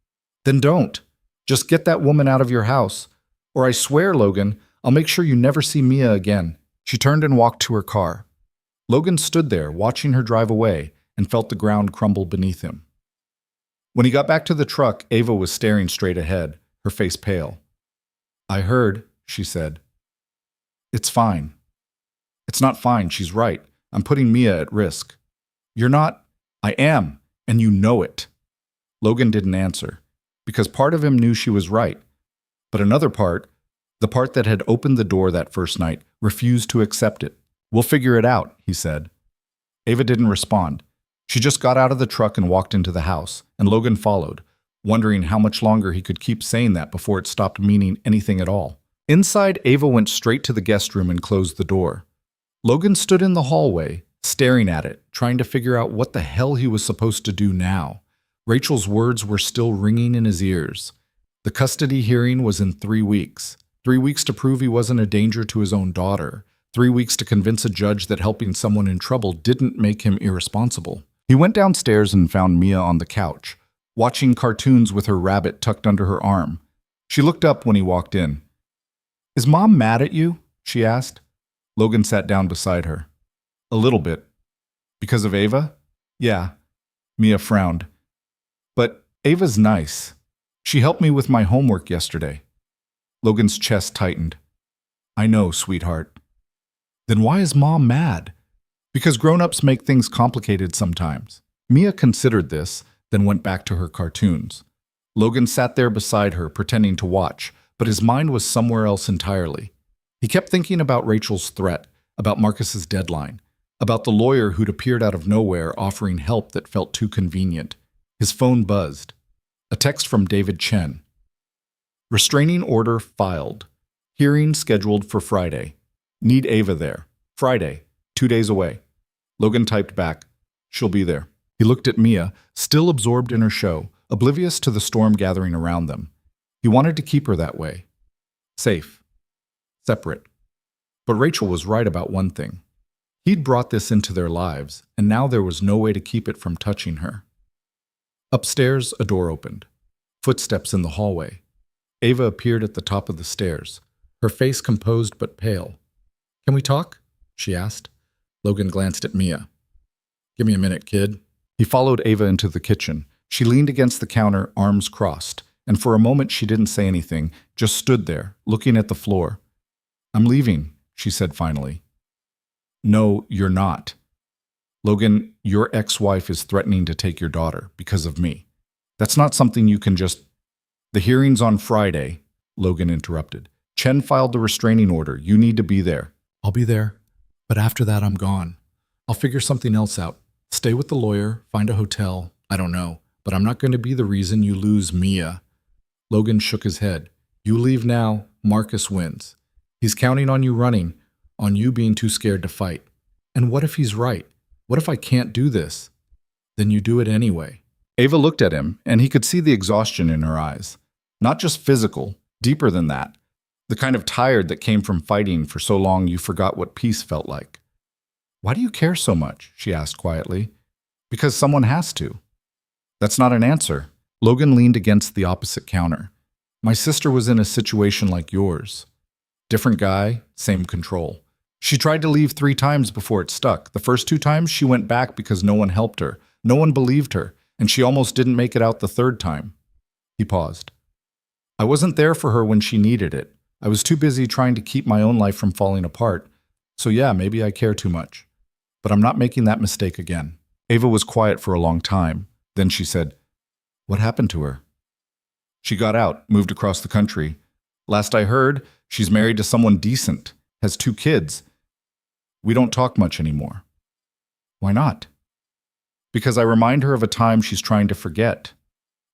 Speaker 1: Then don't. Just get that woman out of your house. Or I swear, Logan, I'll make sure you never see Mia again. She turned and walked to her car. Logan stood there, watching her drive away, and felt the ground crumble beneath him. When he got back to the truck, Ava was staring straight ahead, her face pale. I heard, she said. It's fine. It's not fine, she's right. I'm putting Mia at risk. You're not. I am, and you know it. Logan didn't answer, because part of him knew she was right. But another part, the part that had opened the door that first night, refused to accept it. We'll figure it out, he said. Ava didn't respond. She just got out of the truck and walked into the house, and Logan followed, wondering how much longer he could keep saying that before it stopped meaning anything at all. Inside, Ava went straight to the guest room and closed the door. Logan stood in the hallway, staring at it, trying to figure out what the hell he was supposed to do now. Rachel's words were still ringing in his ears. The custody hearing was in 3 weeks. 3 weeks to prove he wasn't a danger to his own daughter. 3 weeks to convince a judge that helping someone in trouble didn't make him irresponsible. He went downstairs and found Mia on the couch, watching cartoons with her rabbit tucked under her arm. She looked up when he walked in. Is Mom mad at you? She asked. Logan sat down beside her. A little bit. Because of Ava? Yeah. Mia frowned. But Ava's nice. She helped me with my homework yesterday. Logan's chest tightened. I know, sweetheart. Then why is Mom mad? Because grown-ups make things complicated sometimes. Mia considered this, then went back to her cartoons. Logan sat there beside her, pretending to watch, but his mind was somewhere else entirely. He kept thinking about Rachel's threat, about Marcus's deadline, about the lawyer who'd appeared out of nowhere offering help that felt too convenient. His phone buzzed. A text from David Chen. Restraining order filed. Hearing scheduled for Friday. Need Ava there. Friday, 2 days away. Logan typed back, she'll be there. He looked at Mia, still absorbed in her show, oblivious to the storm gathering around them. He wanted to keep her that way. Safe. Separate. But Rachel was right about one thing. He'd brought this into their lives, and now there was no way to keep it from touching her. Upstairs, a door opened. Footsteps in the hallway. Ava appeared at the top of the stairs, her face composed but pale. Can we talk? She asked. Logan glanced at Mia. Give me a minute, kid. He followed Ava into the kitchen. She leaned against the counter, arms crossed, and for a moment she didn't say anything, just stood there, looking at the floor. I'm leaving, she said finally. No, you're not. Logan, your ex-wife is threatening to take your daughter because of me. That's not something you can just... The hearing's on Friday, Logan interrupted. Chen filed the restraining order. You need to be there. I'll be there, but after that I'm gone. I'll figure something else out. Stay with the lawyer, find a hotel, I don't know, but I'm not going to be the reason you lose Mia. Logan shook his head. You leave now, Marcus wins. He's counting on you running, on you being too scared to fight. And what if he's right? What if I can't do this? Then you do it anyway. Ava looked at him, and he could see the exhaustion in her eyes. Not just physical, deeper than that. The kind of tired that came from fighting for so long you forgot what peace felt like. Why do you care so much? She asked quietly. Because someone has to. That's not an answer. Logan leaned against the opposite counter. My sister was in a situation like yours. Different guy, same control. She tried to leave 3 times before it stuck. The first 2 times she went back because no one helped her. No one believed her, and she almost didn't make it out the 3rd time. He paused. I wasn't there for her when she needed it. I was too busy trying to keep my own life from falling apart. So yeah, maybe I care too much. But I'm not making that mistake again. Ava was quiet for a long time. Then she said, What happened to her? She got out, moved across the country. Last I heard, she's married to someone decent, has 2 kids. We don't talk much anymore. Why not? Because I remind her of a time she's trying to forget.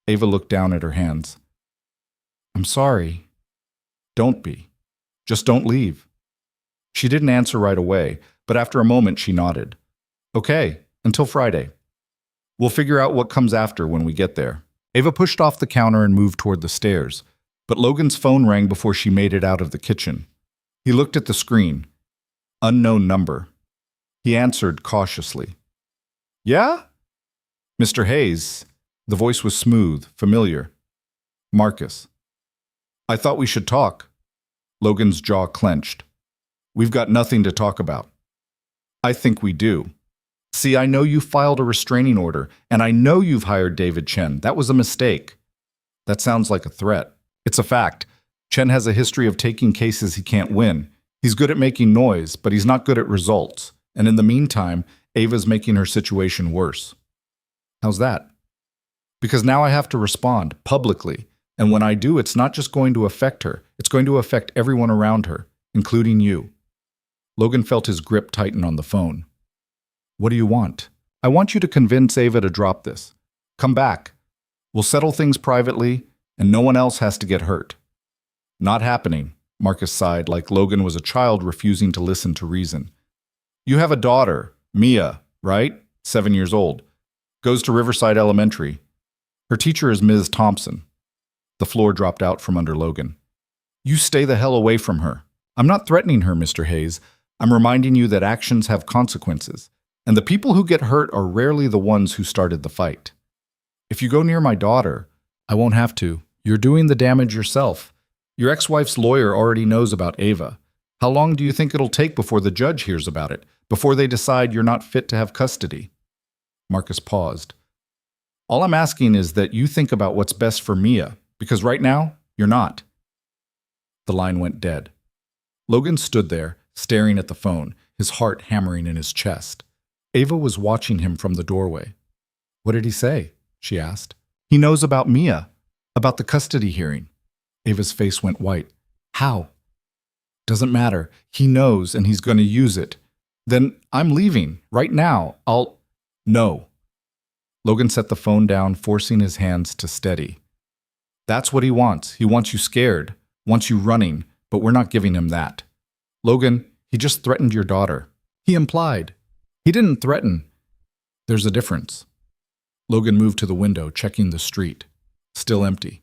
Speaker 1: Ava looked down at her hands. I'm sorry. Don't be. Just don't leave. She didn't answer right away, but after a moment she nodded. Okay, until Friday. We'll figure out what comes after when we get there. Ava pushed off the counter and moved toward the stairs, but Logan's phone rang before she made it out of the kitchen. He looked at the screen. Unknown number. He answered cautiously. Yeah? Mr. Hayes. The voice was smooth, familiar. Marcus. I thought we should talk. Logan's jaw clenched. We've got nothing to talk about. I think we do. See, I know you filed a restraining order, and I know you've hired David Chen. That was a mistake. That sounds like a threat. It's a fact. Chen has a history of taking cases he can't win. He's good at making noise, but he's not good at results. And in the meantime, Ava's making her situation worse. How's that? Because now I have to respond publicly. And when I do, it's not just going to affect her. It's going to affect everyone around her, including you. Logan felt his grip tighten on the phone. What do you want? I want you to convince Ava to drop this. Come back. We'll settle things privately, and no one else has to get hurt. Not happening, Marcus sighed like Logan was a child refusing to listen to reason. You have a daughter, Mia, right? 7 years old. Goes to Riverside Elementary. Her teacher is Ms. Thompson. The floor dropped out from under Logan. You stay the hell away from her. I'm not threatening her, Mr. Hayes. I'm reminding you that actions have consequences, and the people who get hurt are rarely the ones who started the fight. If you go near my daughter, I won't have to. You're doing the damage yourself. Your ex-wife's lawyer already knows about Ava. How long do you think it'll take before the judge hears about it, before they decide you're not fit to have custody? Marcus paused. All I'm asking is that you think about what's best for Mia, because right now, you're not. The line went dead. Logan stood there, staring at the phone, his heart hammering in his chest. Ava was watching him from the doorway. "What did he say?" she asked. "He knows about Mia, about the custody hearing." Ava's face went white. "How?" "Doesn't matter. He knows and he's going to use it. Then I'm leaving. Right now. No." Logan set the phone down, forcing his hands to steady. "That's what he wants. He wants you scared, wants you running, but we're not giving him that. Logan, he just threatened your daughter. He implied. He didn't threaten. There's a difference." Logan moved to the window, checking the street. Still empty.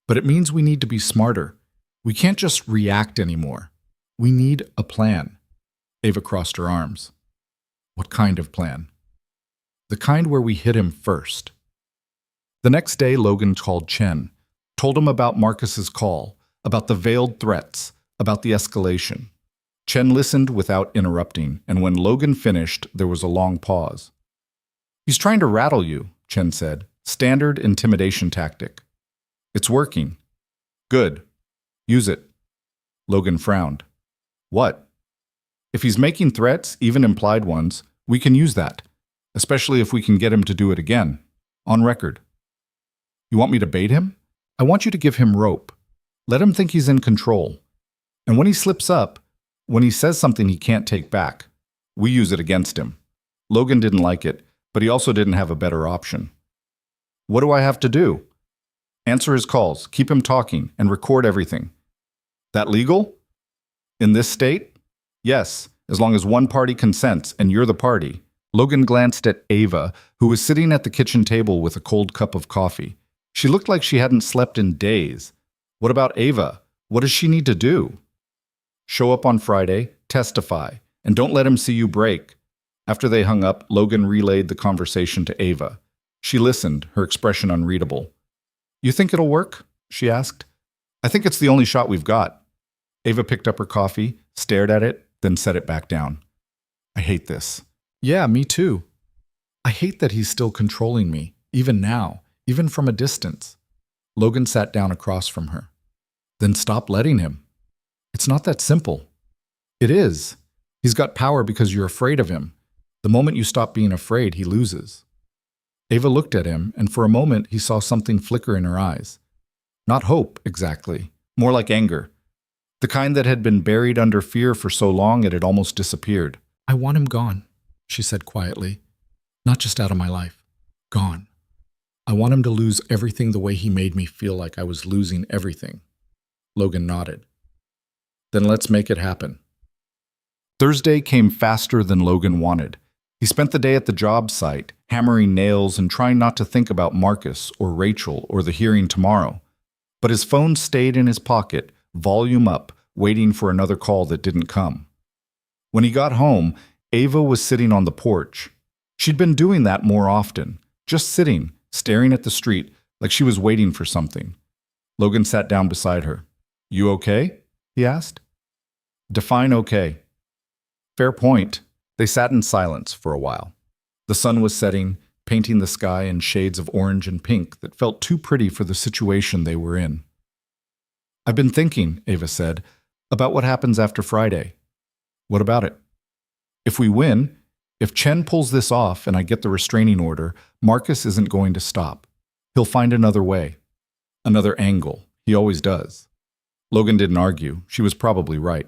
Speaker 1: "But it means we need to be smarter. We can't just react anymore. We need a plan." Ava crossed her arms. "What kind of plan?" "The kind where we hit him first." The next day, Logan called Chen, told him about Marcus's call, about the veiled threats, about the escalation. Chen listened without interrupting, and when Logan finished, there was a long pause. "He's trying to rattle you," Chen said. "Standard intimidation tactic." "It's working." "Good. Use it." Logan frowned. "What?" "If he's making threats, even implied ones, we can use that, especially if we can get him to do it again, on record." "You want me to bait him?" "I want you to give him rope. Let him think he's in control. And when he slips up, when he says something he can't take back, we use it against him." Logan didn't like it, but he also didn't have a better option. "What do I have to do?" "Answer his calls, keep him talking, and record everything." "That legal?" "In this state? Yes, as long as one party consents and you're the party." Logan glanced at Ava, who was sitting at the kitchen table with a cold cup of coffee. She looked like she hadn't slept in days. "What about Ava? What does she need to do?" "Show up on Friday, testify, and don't let him see you break." After they hung up, Logan relayed the conversation to Ava. She listened, her expression unreadable. "You think it'll work?" she asked. "I think it's the only shot we've got." Ava picked up her coffee, stared at it, then set it back down. "I hate this." "Yeah, me too. I hate that he's still controlling me, even now, even from a distance." Logan sat down across from her. "Then stop letting him." "It's not that simple." "It is. He's got power because you're afraid of him. The moment you stop being afraid, he loses." Ava looked at him, and for a moment he saw something flicker in her eyes. Not hope, exactly. More like anger. The kind that had been buried under fear for so long it had almost disappeared. "I want him gone," she said quietly. "Not just out of my life. Gone. I want him to lose everything the way he made me feel like I was losing everything." Logan nodded. "Then let's make it happen." Thursday came faster than Logan wanted. He spent the day at the job site, hammering nails and trying not to think about Marcus or Rachel or the hearing tomorrow. But his phone stayed in his pocket, volume up, waiting for another call that didn't come. When he got home, Ava was sitting on the porch. She'd been doing that more often, just sitting, staring at the street, like she was waiting for something. Logan sat down beside her. "You okay?" he asked. "Define okay." "Fair point." They sat in silence for a while. The sun was setting, painting the sky in shades of orange and pink that felt too pretty for the situation they were in. "I've been thinking," Ava said, "about what happens after Friday." "What about it?" "If we win, if Chen pulls this off and I get the restraining order, Marcus isn't going to stop. He'll find another way. Another angle. He always does." Logan didn't argue. She was probably right.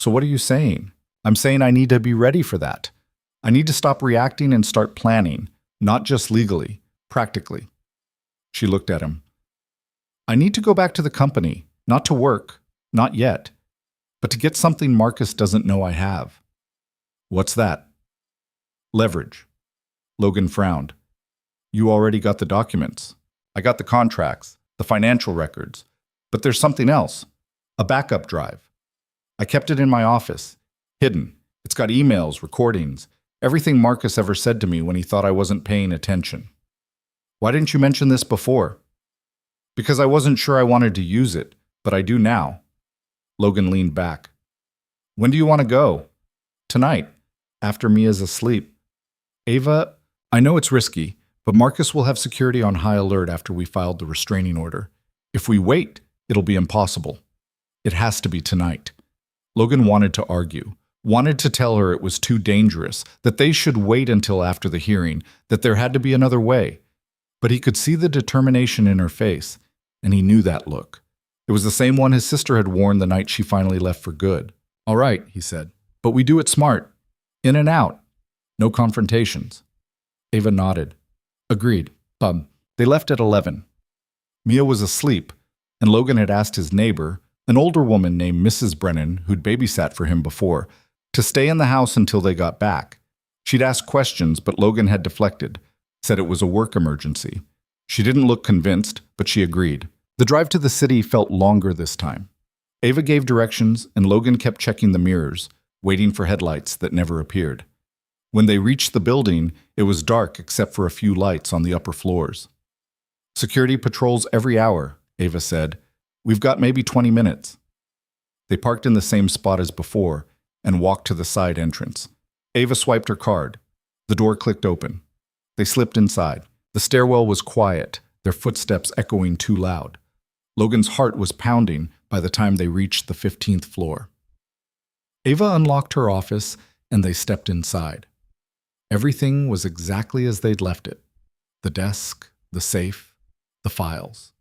Speaker 1: "So what are you saying?" "I'm saying I need to be ready for that. I need to stop reacting and start planning, not just legally, practically." She looked at him. "I need to go back to the company, not to work, not yet, but to get something Marcus doesn't know I have." "What's that?" "Leverage." Logan frowned. "You already got the documents. I got the contracts, the financial records, but there's something else, a backup drive. I kept it in my office. Hidden. It's got emails, recordings, everything Marcus ever said to me when he thought I wasn't paying attention." "Why didn't you mention this before?" "Because I wasn't sure I wanted to use it, but I do now." Logan leaned back. "When do you want to go?" "Tonight, after Mia's asleep." "Ava, I know it's risky, but Marcus will have security on high alert after we filed the restraining order. If we wait, it'll be impossible." It has to be tonight. Logan wanted to argue, wanted to tell her it was too dangerous, that they should wait until after the hearing, that there had to be another way. But he could see the determination in her face, and he knew that look. It was the same one his sister had worn the night she finally left for good. "All right," he said, "but we do it smart. In and out. No confrontations." Ava nodded. "Agreed. They left at 11. Mia was asleep, and Logan had asked his neighbor, an older woman named Mrs. Brennan, who'd babysat for him before, to stay in the house until they got back. She'd asked questions, but Logan had deflected, said it was a work emergency. She didn't look convinced, but she agreed. The drive to the city felt longer this time. Ava gave directions, and Logan kept checking the mirrors, waiting for headlights that never appeared. When they reached the building, it was dark except for a few lights on the upper floors. "Security patrols every hour," Ava said. "We've got maybe 20 minutes." They parked in the same spot as before and walked to the side entrance. Ava swiped her card. The door clicked open. They slipped inside. The stairwell was quiet, their footsteps echoing too loud. Logan's heart was pounding by the time they reached the 15th floor. Ava unlocked her office and they stepped inside. Everything was exactly as they'd left it. The desk, the safe, the files.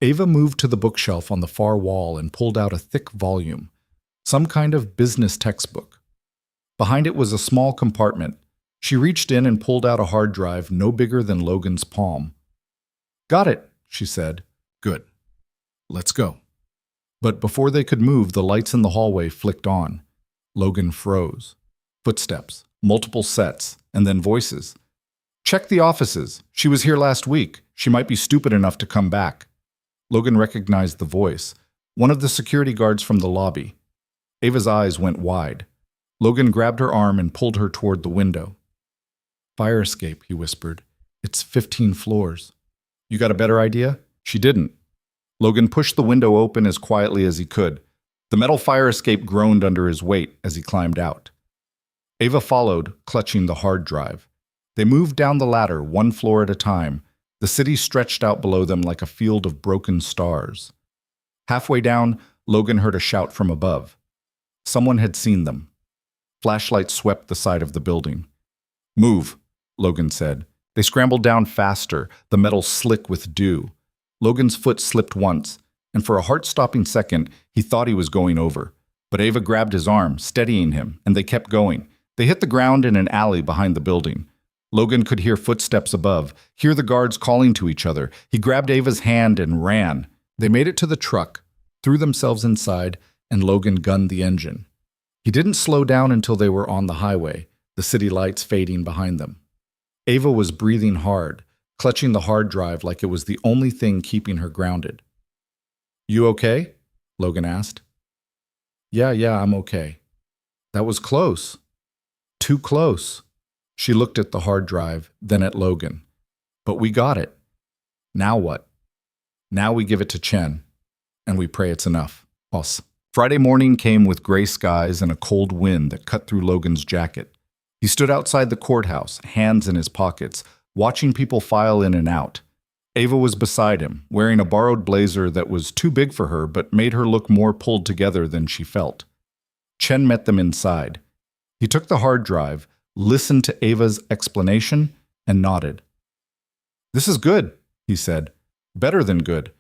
Speaker 1: Ava moved to the bookshelf on the far wall and pulled out a thick volume, some kind of business textbook. Behind it was a small compartment. She reached in and pulled out a hard drive no bigger than Logan's palm. "Got it," she said. "Good. Let's go." But before they could move, the lights in the hallway flicked on. Logan froze. Footsteps, multiple sets, and then voices. "Check the offices. She was here last week. She might be stupid enough to come back." Logan recognized the voice, one of the security guards from the lobby. Ava's eyes went wide. Logan grabbed her arm and pulled her toward the window. "Fire escape," he whispered. "It's 15 floors. You got a better idea?" She didn't. Logan pushed the window open as quietly as he could. The metal fire escape groaned under his weight as he climbed out. Ava followed, clutching the hard drive. They moved down the ladder, one floor at a time. The city stretched out below them like a field of broken stars. Halfway down, Logan heard a shout from above. Someone had seen them. Flashlights swept the side of the building. "Move," Logan said. They scrambled down faster, the metal slick with dew. Logan's foot slipped once, and for a heart-stopping second, he thought he was going over. But Ava grabbed his arm, steadying him, and they kept going. They hit the ground in an alley behind the building. Logan could hear footsteps above, hear the guards calling to each other. He grabbed Ava's hand and ran. They made it to the truck, threw themselves inside, and Logan gunned the engine. He didn't slow down until they were on the highway, the city lights fading behind them. Ava was breathing hard, clutching the hard drive like it was the only thing keeping her grounded. "You okay?" Logan asked. Yeah, I'm okay." "That was close. Too close." She looked at the hard drive, then at Logan. "But we got it. Now what?" "Now we give it to Chen, and we pray it's enough." Us. Friday morning came with gray skies and a cold wind that cut through Logan's jacket. He stood outside the courthouse, hands in his pockets, watching people file in and out. Ava was beside him, wearing a borrowed blazer that was too big for her but made her look more pulled together than she felt. Chen met them inside. He took the hard drive, listened to Ava's explanation, and nodded. "This is good," he said. "Better than good.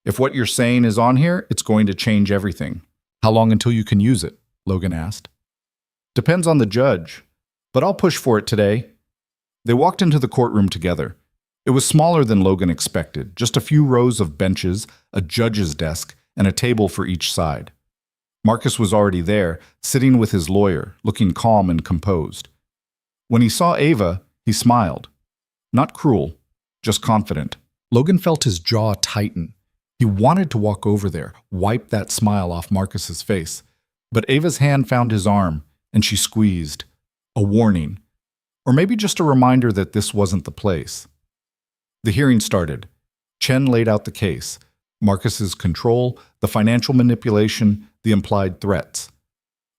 Speaker 1: If what you're saying is on here, it's going to change everything." "How long until you can use it?" Logan asked. "Depends on the judge, but I'll push for it today." They walked into the courtroom together. It was smaller than Logan expected, just a few rows of benches, a judge's desk, and a table for each side. Marcus was already there, sitting with his lawyer, looking calm and composed. When he saw Ava, he smiled. Not cruel, just confident. Logan felt his jaw tighten. He wanted to walk over there, wipe that smile off Marcus's face. But Ava's hand found his arm, and she squeezed. A warning. Or maybe just a reminder that this wasn't the place. The hearing started. Chen laid out the case. Marcus's control, the financial manipulation, the implied threats.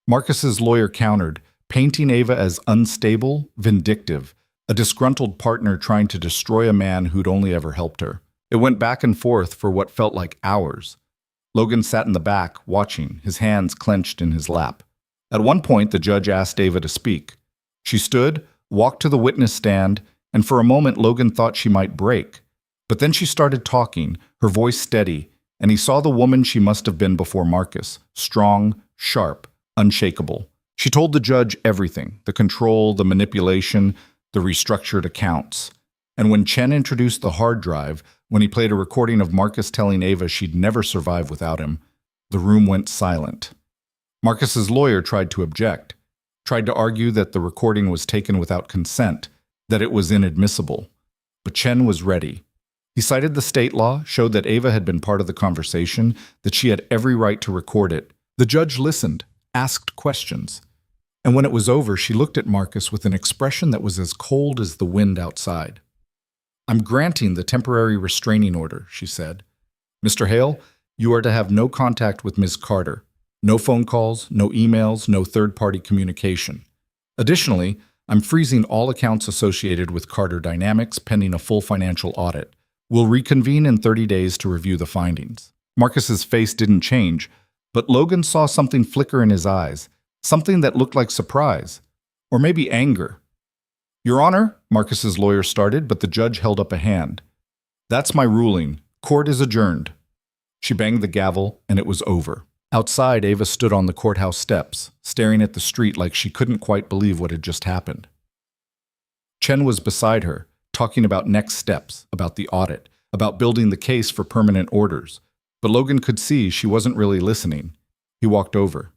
Speaker 1: Marcus's lawyer countered, painting Ava as unstable, vindictive, a disgruntled partner trying to destroy a man who'd only ever helped her. It went back and forth for what felt like hours. Logan sat in the back, watching, his hands clenched in his lap. At one point, the judge asked Ava to speak. She stood, walked to the witness stand, and for a moment Logan thought she might break. But then she started talking, her voice steady, and he saw the woman she must have been before Marcus, strong, sharp, unshakable. She told the judge everything, the control, the manipulation, the restructured accounts. And when Chen introduced the hard drive, when he played a recording of Marcus telling Ava she'd never survive without him, the room went silent. Marcus's lawyer tried to object, tried to argue that the recording was taken without consent, that it was inadmissible. But Chen was ready. He cited the state law, showed that Ava had been part of the conversation, that she had every right to record it. The judge listened, asked questions. And when it was over, she looked at Marcus with an expression that was as cold as the wind outside. "I'm granting the temporary restraining order," she said. "Mr. Hale, you are to have no contact with Ms. Carter. No phone calls, no emails, no third-party communication. Additionally, I'm freezing all accounts associated with Carter Dynamics pending a full financial audit. We'll reconvene in 30 days to review the findings." Marcus's face didn't change, but Logan saw something flicker in his eyes, something that looked like surprise, or maybe anger. "Your Honor," Marcus's lawyer started, but the judge held up a hand. "That's my ruling. Court is adjourned." She banged the gavel, and it was over. Outside, Ava stood on the courthouse steps, staring at the street like she couldn't quite believe what had just happened. Chen was beside her, talking about next steps, about the audit, about building the case for permanent orders. But Logan could see she wasn't really listening. He walked over.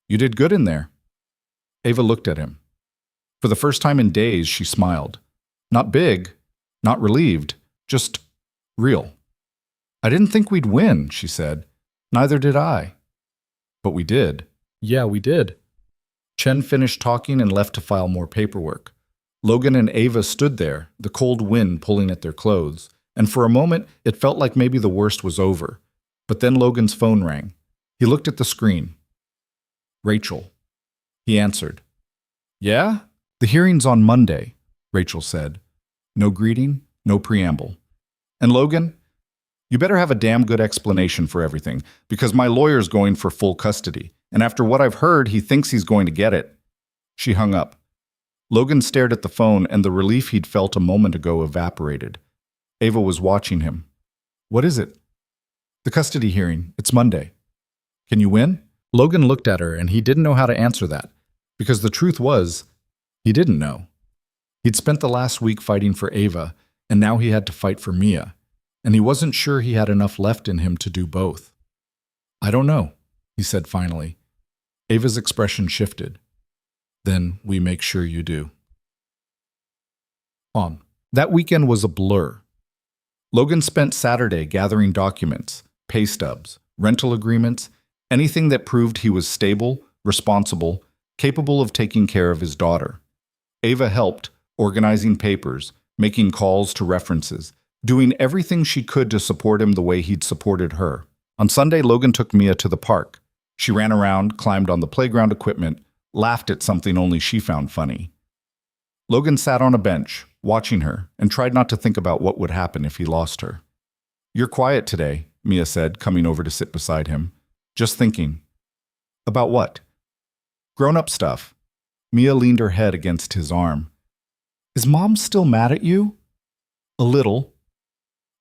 Speaker 1: "You did good in there." Ava looked at him. For the first time in days, she smiled. Not big, not relieved, just real. "I didn't think we'd win," she said. "Neither did I." "But we did." "Yeah, we did." Chen finished talking and left to file more paperwork. Logan and Ava stood there, the cold wind pulling at their clothes, and for a moment it felt like maybe the worst was over. But then Logan's phone rang. He looked at the screen. "Rachel." He answered. "Yeah? The hearing's on Monday," Rachel said. No greeting, no preamble. "And Logan, you better have a damn good explanation for everything, because my lawyer's going for full custody, and after what I've heard, he thinks he's going to get it." She hung up. Logan stared at the phone, and the relief he'd felt a moment ago evaporated. Ava was watching him. "What is it?" "The custody hearing. It's Monday." "Can you win?" Logan looked at her, and he didn't know how to answer that, because the truth was, he didn't know. He'd spent the last week fighting for Ava, and now he had to fight for Mia, and he wasn't sure he had enough left in him to do both. "I don't know," he said finally. Ava's expression shifted. "Then we make sure you do." That weekend was a blur. Logan spent Saturday gathering documents, pay stubs, rental agreements, anything that proved he was stable, responsible, capable of taking care of his daughter. Ava helped, organizing papers, making calls to references, doing everything she could to support him the way he'd supported her. On Sunday, Logan took Mia to the park. She ran around, climbed on the playground equipment, laughed at something only she found funny. Logan sat on a bench, watching her, and tried not to think about what would happen if he lost her. "You're quiet today," Mia said, coming over to sit beside him. "Just thinking." "About what?" "Grown-up stuff." Mia leaned her head against his arm. "Is Mom still mad at you?" "A little."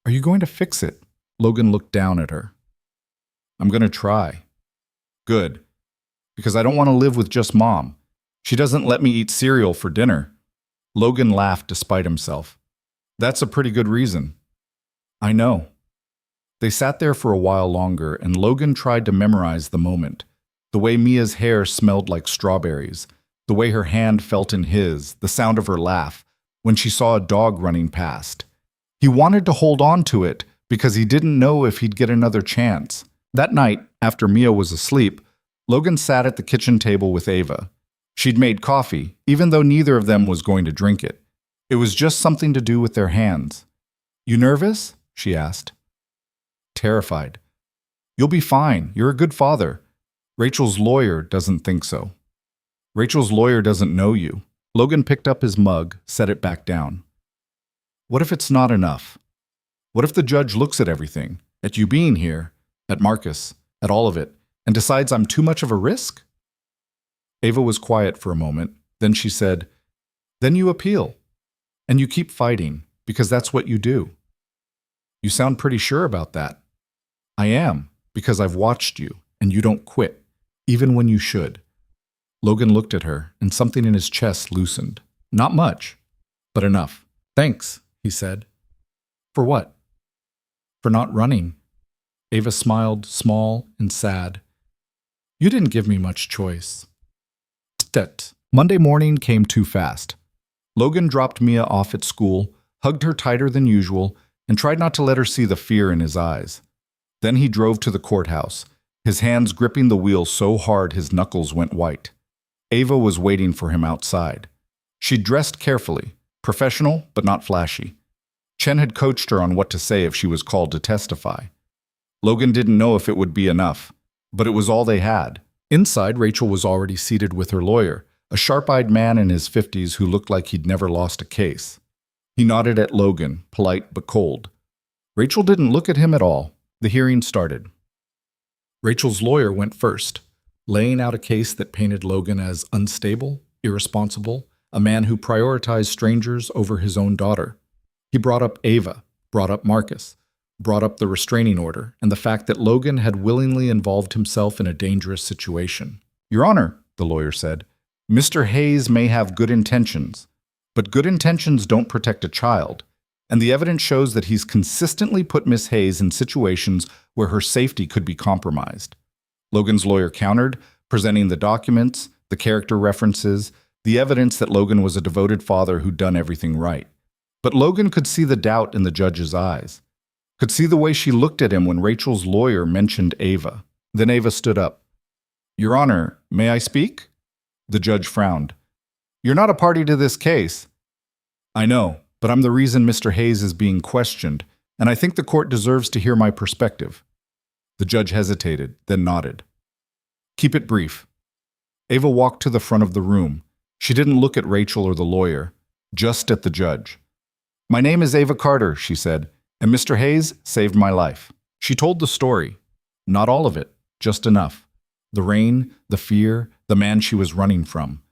Speaker 1: "Are you going to fix it?" Logan looked down at her. "I'm going to try." "Good. Because I don't want to live with just Mom. She doesn't let me eat cereal for dinner." Logan laughed despite himself. "That's a pretty good reason." "I know." They sat there for a while longer, and Logan tried to memorize the moment. The way Mia's hair smelled like strawberries, the way her hand felt in his, the sound of her laugh, when she saw a dog running past. He wanted to hold on to it because he didn't know if he'd get another chance. That night, after Mia was asleep, Logan sat at the kitchen table with Ava. She'd made coffee, even though neither of them was going to drink it. It was just something to do with their hands. "You nervous?" she asked. "Terrified." "You'll be fine. You're a good father." "Rachel's lawyer doesn't think so." "Rachel's lawyer doesn't know you." Logan picked up his mug, set it back down. "What if it's not enough? What if the judge looks at everything, at you being here, At Marcus, at all of it, and decides I'm too much of a risk? Ava was quiet for a moment. Then she said, "Then you appeal. And you keep fighting, because that's what you do." "You sound pretty sure about that." "I am, because I've watched you, and you don't quit, even when you should." Logan looked at her, and something in his chest loosened. Not much, but enough. "Thanks," he said. "For what?" "For not running." Ava smiled, small and sad. "You didn't give me much choice." Monday morning came too fast. Logan dropped Mia off at school, hugged her tighter than usual, and tried not to let her see the fear in his eyes. Then he drove to the courthouse, his hands gripping the wheel so hard his knuckles went white. Ava was waiting for him outside. She dressed carefully, professional but not flashy. Chen had coached her on what to say if she was called to testify. Logan didn't know if it would be enough, but it was all they had. Inside, Rachel was already seated with her lawyer, a sharp-eyed man in his 50s who looked like he'd never lost a case. He nodded at Logan, polite but cold. Rachel didn't look at him at all. The hearing started. Rachel's lawyer went first, laying out a case that painted Logan as unstable, irresponsible, a man who prioritized strangers over his own daughter. He brought up Ava, brought up Marcus, brought up the restraining order, and the fact that Logan had willingly involved himself in a dangerous situation. "Your Honor," the lawyer said, "Mr. Hayes may have good intentions, but good intentions don't protect a child, and the evidence shows that he's consistently put Miss Hayes in situations where her safety could be compromised." Logan's lawyer countered, presenting the documents, the character references, the evidence that Logan was a devoted father who'd done everything right. But Logan could see the doubt in the judge's eyes, could see the way she looked at him when Rachel's lawyer mentioned Ava. Then Ava stood up. "Your Honor, may I speak?" The judge frowned. "You're not a party to this case." "I know, but I'm the reason Mr. Hayes is being questioned, and I think the court deserves to hear my perspective." The judge hesitated, then nodded. "Keep it brief." Ava walked to the front of the room. She didn't look at Rachel or the lawyer, just at the judge. "My name is Ava Carter," she said, "and Mr. Hayes saved my life." She told the story. Not all of it, just enough. The rain, the fear, the man she was running from,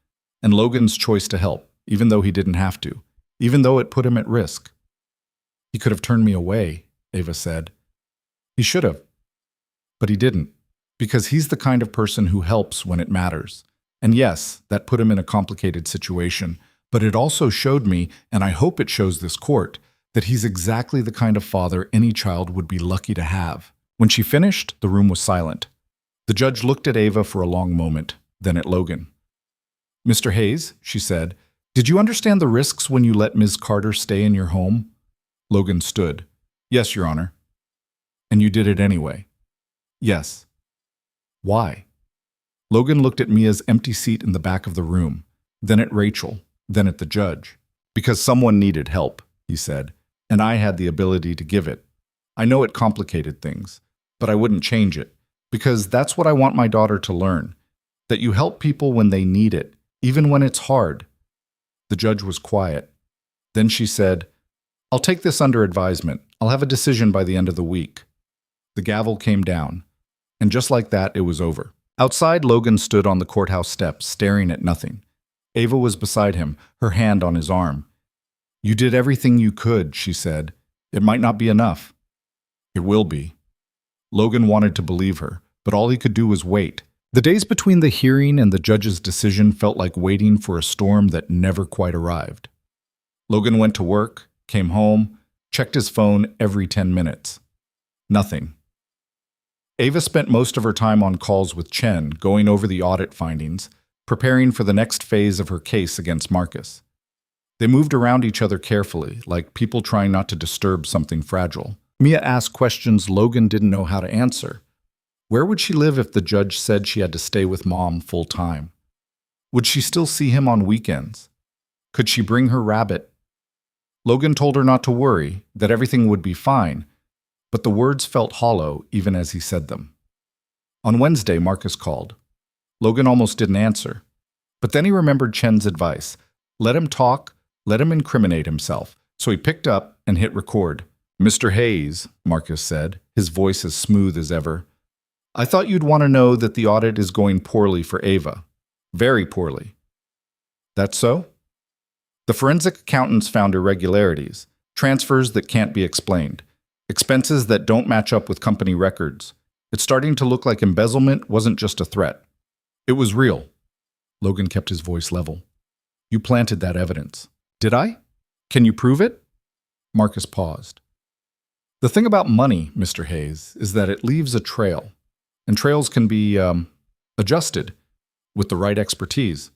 Speaker 1: and Logan's choice to help, even though he didn't have to, even though it put him at risk. "He could have turned me away," Ava said. "He should have. But he didn't, because he's the kind of person who helps when it matters. And yes, that put him in a complicated situation, but it also showed me, and I hope it shows this court, that he's exactly the kind of father any child would be lucky to have." When she finished, the room was silent. The judge looked at Ava for a long moment, then at Logan. "Mr. Hayes," she said, "did you understand the risks when you let Ms. Carter stay in your home?" Logan stood. "Yes, Your Honor." "And you did it anyway?" "Yes." "Why?" Logan looked at Mia's empty seat in the back of the room, then at Rachel, then at the judge. "Because someone needed help," he said, "and I had the ability to give it. I know it complicated things, but I wouldn't change it, because that's what I want my daughter to learn, that you help people when they need it, even when it's hard." The judge was quiet. Then she said, "I'll take this under advisement. I'll have a decision by the end of the week." The gavel came down, and just like that, it was over. Outside, Logan stood on the courthouse steps, staring at nothing. Ava was beside him, her hand on his arm. "You did everything you could," she said. "It might not be enough." "It will be." Logan wanted to believe her, but all he could do was wait. The days between the hearing and the judge's decision felt like waiting for a storm that never quite arrived. Logan went to work, came home, checked his phone every 10 minutes. Nothing. Ava spent most of her time on calls with Chen, going over the audit findings, preparing for the next phase of her case against Marcus. They moved around each other carefully, like people trying not to disturb something fragile. Mia asked questions Logan didn't know how to answer. Where would she live if the judge said she had to stay with Mom full time? Would she still see him on weekends? Could she bring her rabbit? Logan told her not to worry, that everything would be fine, but the words felt hollow even as he said them. On Wednesday, Marcus called. Logan almost didn't answer. But then he remembered Chen's advice. Let him talk, let him incriminate himself. So he picked up and hit record. "Mr. Hayes," Marcus said, his voice as smooth as ever. "I thought you'd want to know that the audit is going poorly for Ava. Very poorly." "That's so?" "The forensic accountants found irregularities, transfers that can't be explained, expenses that don't match up with company records. It's starting to look like embezzlement wasn't just a threat. It was real." Logan kept his voice level. "You planted that evidence." "Did I? Can you prove it?" Marcus paused. "The thing about money, Mr. Hayes, is that it leaves a trail, and trails can be adjusted with the right expertise."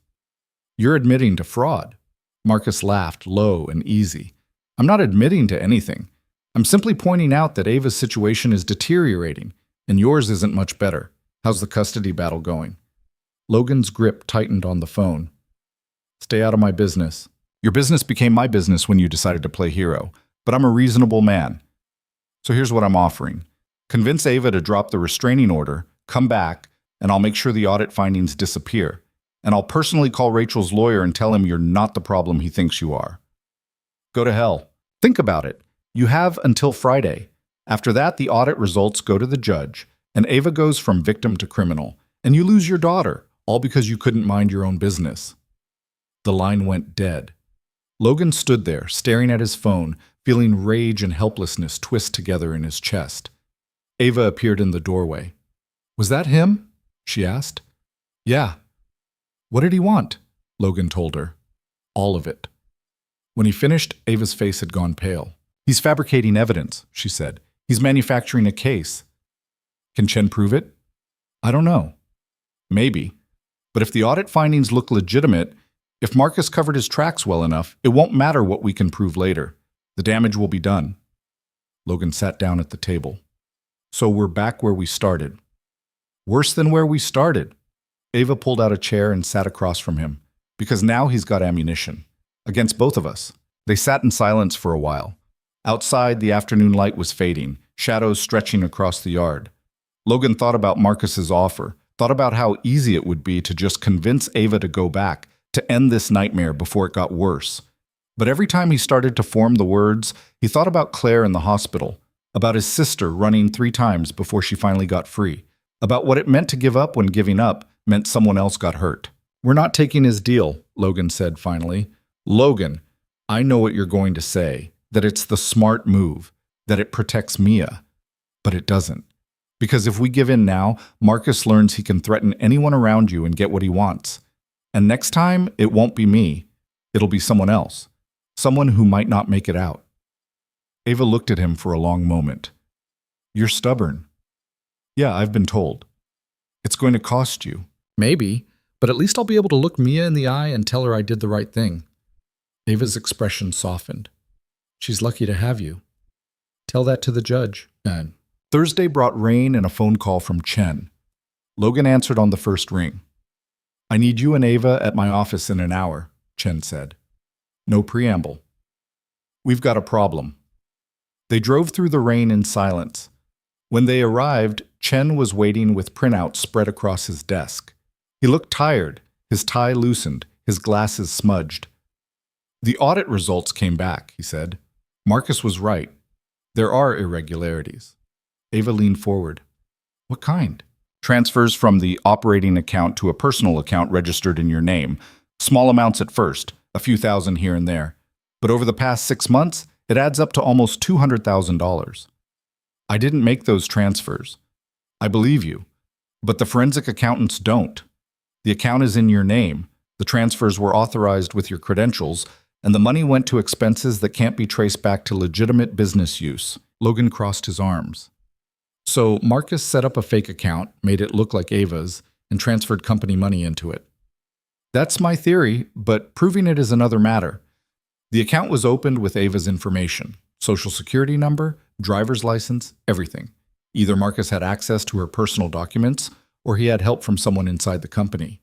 Speaker 1: "You're admitting to fraud." Marcus laughed, low and easy. "I'm not admitting to anything. I'm simply pointing out that Ava's situation is deteriorating, and yours isn't much better. How's the custody battle going?" Logan's grip tightened on the phone. "Stay out of my business. Your business became my business when you decided to play hero, but I'm a reasonable man. So here's what I'm offering. Convince Ava to drop the restraining order, come back, and I'll make sure the audit findings disappear. And I'll personally call Rachel's lawyer and tell him you're not the problem he thinks you are." "Go to hell. Think about it. You have until Friday. After that, the audit results go to the judge, and Ava goes from victim to criminal, and you lose your daughter, all because you couldn't mind your own business." The line went dead. Logan stood there, staring at his phone, feeling rage and helplessness twist together in his chest. Ava appeared in the doorway. "Was that him?" she asked. "Yeah." "What did he want?" Logan told her. "All of it." When he finished, Ava's face had gone pale. "He's fabricating evidence," she said. "He's manufacturing a case." "Can Chen prove it?" "I don't know. Maybe. But if the audit findings look legitimate, if Marcus covered his tracks well enough, it won't matter what we can prove later. The damage will be done." Logan sat down at the table. "So we're back where we started." "Worse than where we started." Ava pulled out a chair and sat across from him, because now he's got ammunition. Against both of us. They sat in silence for a while. Outside, the afternoon light was fading, shadows stretching across the yard. Logan thought about Marcus's offer, thought about how easy it would be to just convince Ava to go back, to end this nightmare before it got worse. But every time he started to form the words, he thought about Claire in the hospital, about his sister running 3 times before she finally got free, about what it meant to give up when giving up meant someone else got hurt. "We're not taking his deal," Logan said finally. "Logan, I know what you're going to say, that it's the smart move, that it protects Mia. But it doesn't. Because if we give in now, Marcus learns he can threaten anyone around you and get what he wants. And next time, it won't be me. It'll be someone else. Someone who might not make it out." Ava looked at him for a long moment. "You're stubborn." "Yeah, I've been told." "It's going to cost you." "Maybe, but at least I'll be able to look Mia in the eye and tell her I did the right thing." Ava's expression softened. "She's lucky to have you." "Tell that to the judge." Thursday brought rain and a phone call from Chen. Logan answered on the first ring. "I need you and Ava at my office in an hour," Chen said. No preamble. "We've got a problem." They drove through the rain in silence. When they arrived, Chen was waiting with printouts spread across his desk. He looked tired, his tie loosened, his glasses smudged. "The audit results came back," he said. "Marcus was right. There are irregularities." Ava leaned forward. "What kind?" "Transfers from the operating account to a personal account registered in your name. Small amounts at first, a few thousand here and there. But over the past 6 months, it adds up to almost $200,000. I didn't make those transfers. I believe you. But the forensic accountants don't. The account is in your name. The transfers were authorized with your credentials, and the money went to expenses that can't be traced back to legitimate business use." Logan crossed his arms. "So Marcus set up a fake account, made it look like Ava's, and transferred company money into it." "That's my theory, but proving it is another matter. The account was opened with Ava's information, social security number, driver's license, everything. Either Marcus had access to her personal documents, or he had help from someone inside the company."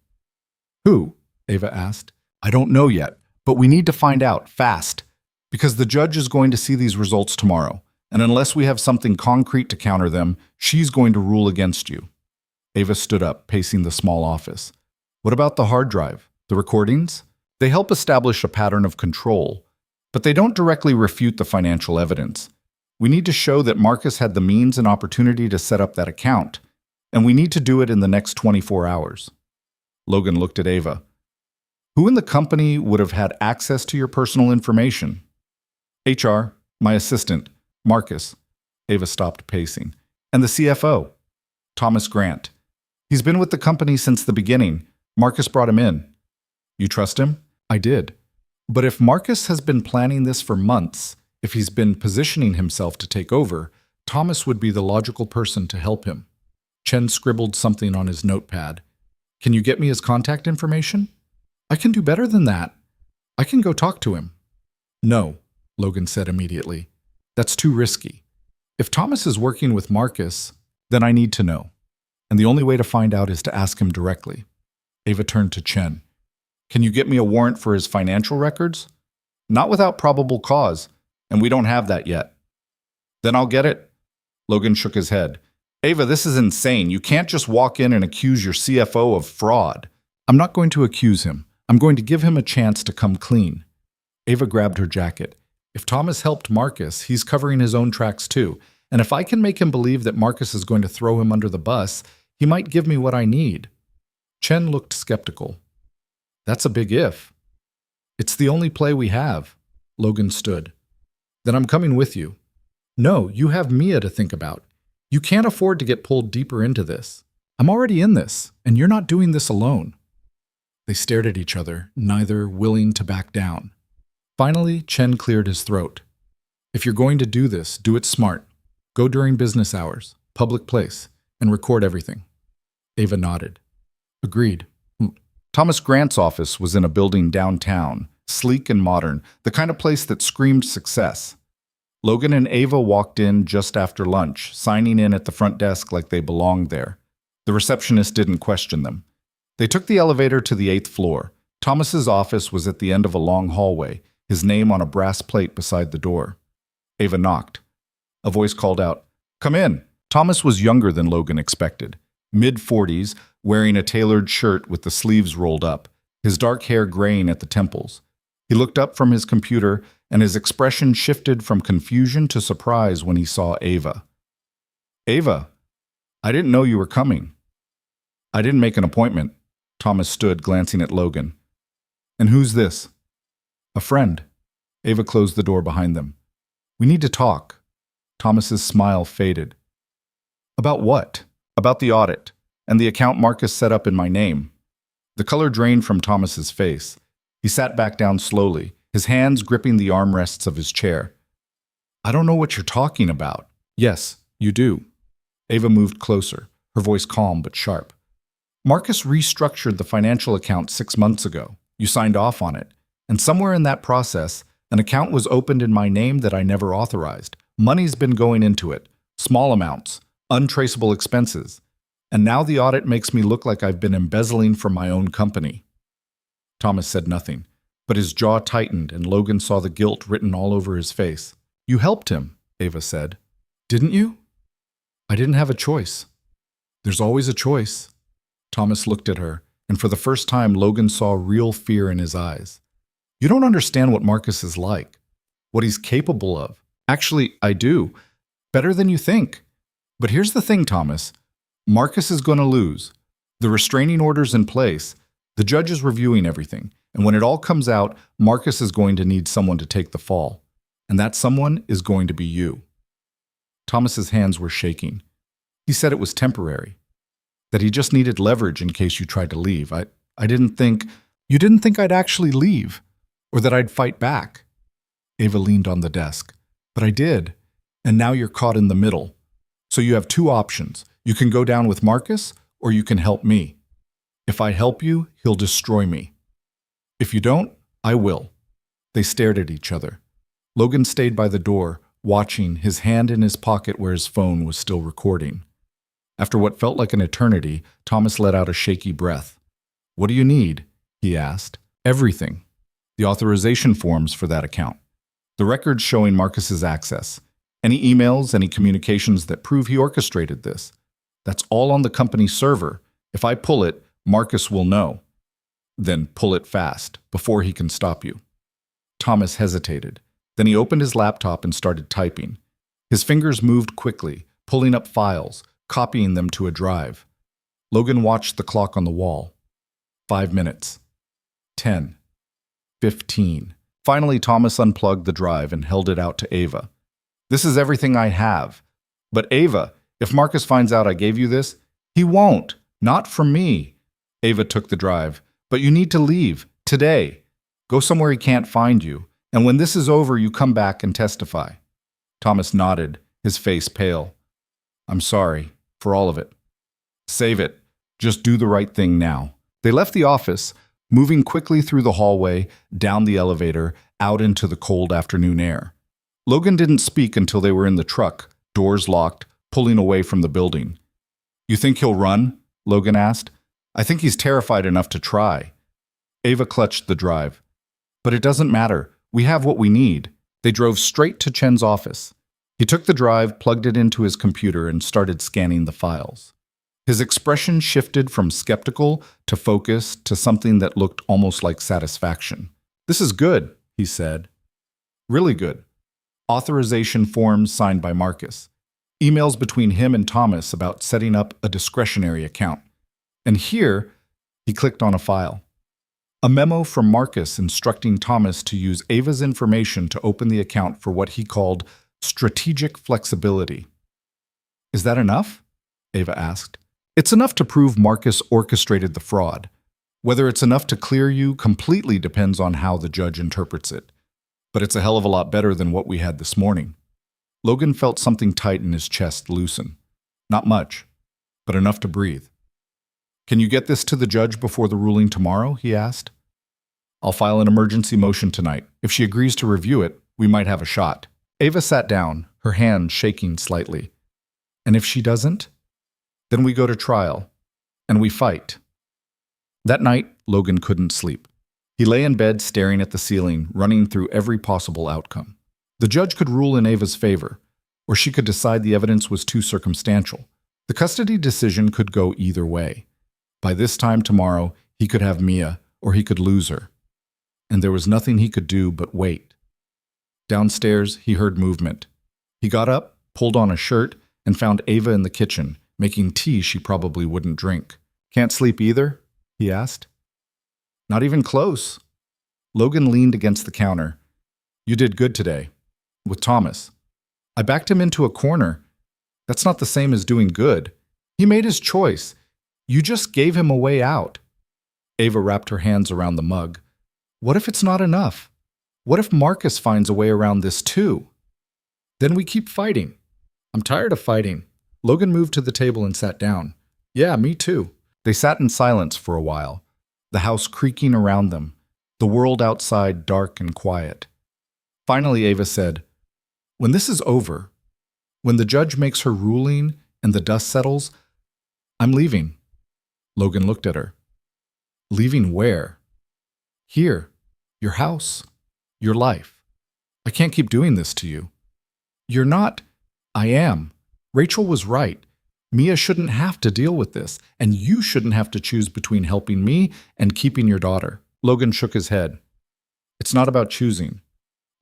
Speaker 1: "Who?" Ava asked. "I don't know yet, but we need to find out, fast. Because the judge is going to see these results tomorrow, and unless we have something concrete to counter them, she's going to rule against you." Ava stood up, pacing the small office. "What about the hard drive? The recordings? They help establish a pattern of control, but they don't directly refute the financial evidence. We need to show that Marcus had the means and opportunity to set up that account, and we need to do it in the next 24 hours. Logan looked at Ava. Who in the company would have had access to your personal information? HR, my assistant, Marcus. Ava stopped pacing. And the CFO, Thomas Grant. He's been with the company since the beginning. Marcus brought him in. You trust him? I did. But if Marcus has been planning this for months, if he's been positioning himself to take over, Thomas would be the logical person to help him. Chen scribbled something on his notepad. Can you get me his contact information? I can do better than that. I can go talk to him. No, Logan said immediately. That's too risky. If Thomas is working with Marcus, then I need to know. And the only way to find out is to ask him directly. Ava turned to Chen. Can you get me a warrant for his financial records? Not without probable cause, and we don't have that yet. Then I'll get it. Logan shook his head. Ava, this is insane. You can't just walk in and accuse your CFO of fraud. I'm not going to accuse him. I'm going to give him a chance to come clean. Ava grabbed her jacket. If Thomas helped Marcus, he's covering his own tracks too. And if I can make him believe that Marcus is going to throw him under the bus, he might give me what I need. Chen looked skeptical. That's a big if. It's the only play we have. Logan stood. Then I'm coming with you. No, you have Mia to think about. You can't afford to get pulled deeper into this. I'm already in this, and you're not doing this alone. They stared at each other, neither willing to back down. Finally, Chen cleared his throat. If you're going to do this, do it smart. Go during business hours, public place, and record everything. Ava nodded. Agreed. Thomas Grant's office was in a building downtown, sleek and modern, the kind of place that screamed success. Logan and Ava walked in just after lunch, signing in at the front desk like they belonged there. The receptionist didn't question them. They took the elevator to the 8th floor. Thomas's office was at the end of a long hallway, his name on a brass plate beside the door. Ava knocked. A voice called out, "Come in." Thomas was younger than Logan expected, mid-40s, wearing a tailored shirt with the sleeves rolled up, his dark hair graying at the temples. He looked up from his computer, and his expression shifted from confusion to surprise when he saw Ava. Ava, I didn't know you were coming. I didn't make an appointment. Thomas stood, glancing at Logan. And who's this? A friend. Ava closed the door behind them. We need to talk. Thomas's smile faded. About what? About the audit, and the account Marcus set up in my name. The color drained from Thomas's face. He sat back down slowly, his hands gripping the armrests of his chair. I don't know what you're talking about. Yes, you do. Ava moved closer, her voice calm but sharp. Marcus restructured the financial account 6 months ago. You signed off on it. And somewhere in that process, an account was opened in my name that I never authorized. Money's been going into it. Small amounts. Untraceable expenses. And now the audit makes me look like I've been embezzling from my own company. Thomas said nothing, but his jaw tightened and Logan saw the guilt written all over his face. You helped him, Ava said. Didn't you? I didn't have a choice. There's always a choice. Thomas looked at her, and for the first time Logan saw real fear in his eyes. You don't understand what Marcus is like, what he's capable of. Actually, I do. Better than you think. But here's the thing, Thomas. Marcus is going to lose. The restraining order's in place. The judge is reviewing everything. And when it all comes out, Marcus is going to need someone to take the fall. And that someone is going to be you. Thomas's hands were shaking. He said it was temporary. That he just needed leverage in case you tried to leave. I didn't think... You didn't think I'd actually leave? Or that I'd fight back? Ava leaned on the desk. But I did. And now you're caught in the middle. So you have 2 options. You can go down with Marcus, or you can help me. If I help you, he'll destroy me. If you don't, I will. They stared at each other. Logan stayed by the door, watching, his hand in his pocket where his phone was still recording. After what felt like an eternity, Thomas let out a shaky breath. What do you need? He asked. Everything. The authorization forms for that account. The records showing Marcus's access. Any emails, any communications that prove he orchestrated this. That's all on the company server. If I pull it, Marcus will know. Then pull it fast, before he can stop you. Thomas hesitated. Then he opened his laptop and started typing. His fingers moved quickly, pulling up files, copying them to a drive. Logan watched the clock on the wall. 5 minutes. 10. 15. Finally, Thomas unplugged the drive and held it out to Ava. This is everything I have. But Ava, if Marcus finds out I gave you this, he won't. Not from me. Ava took the drive. But you need to leave. Today. Go somewhere he can't find you. And when this is over, you come back and testify. Thomas nodded, his face pale. I'm sorry. For all of it. Save it. Just do the right thing now. They left the office, moving quickly through the hallway, down the elevator, out into the cold afternoon air. Logan didn't speak until they were in the truck, doors locked, pulling away from the building. You think he'll run? Logan asked. I think he's terrified enough to try. Ava clutched the drive. But it doesn't matter. We have what we need. They drove straight to Chen's office. He took the drive, plugged it into his computer, and started scanning the files. His expression shifted from skeptical to focused to something that looked almost like satisfaction. This is good, he said. Really good. Authorization forms signed by Marcus. Emails between him and Thomas about setting up a discretionary account. And here, he clicked on a file. A memo from Marcus instructing Thomas to use Ava's information to open the account for what he called strategic flexibility. Is that enough? Ava asked. It's enough to prove Marcus orchestrated the fraud. Whether it's enough to clear you completely depends on how the judge interprets it. But it's a hell of a lot better than what we had this morning. Logan felt something tight in his chest loosen. Not much, but enough to breathe. Can you get this to the judge before the ruling tomorrow? He asked. I'll file an emergency motion tonight. If she agrees to review it, we might have a shot. Ava sat down, her hand shaking slightly. And if she doesn't? Then we go to trial, and we fight. That night, Logan couldn't sleep. He lay in bed staring at the ceiling, running through every possible outcome. The judge could rule in Ava's favor, or she could decide the evidence was too circumstantial. The custody decision could go either way. By this time tomorrow, he could have Mia, or he could lose her. And there was nothing he could do but wait. Downstairs, he heard movement. He got up, pulled on a shirt, and found Ava in the kitchen, making tea she probably wouldn't drink. Can't sleep either? He asked. Not even close. Logan leaned against the counter. You did good today. With Thomas. I backed him into a corner. That's not the same as doing good. He made his choice. You just gave him a way out. Ava wrapped her hands around the mug. What if it's not enough? What if Marcus finds a way around this too? Then we keep fighting. I'm tired of fighting. Logan moved to the table and sat down. Yeah, me too. They sat in silence for a while, the house creaking around them, the world outside dark and quiet. Finally, Ava said, when this is over, when the judge makes her ruling and the dust settles, I'm leaving. Logan looked at her. Leaving where? Here. Your house. Your life. I can't keep doing this to you. You're not. I am. Rachel was right. Mia shouldn't have to deal with this, and you shouldn't have to choose between helping me and keeping your daughter. Logan shook his head. It's not about choosing.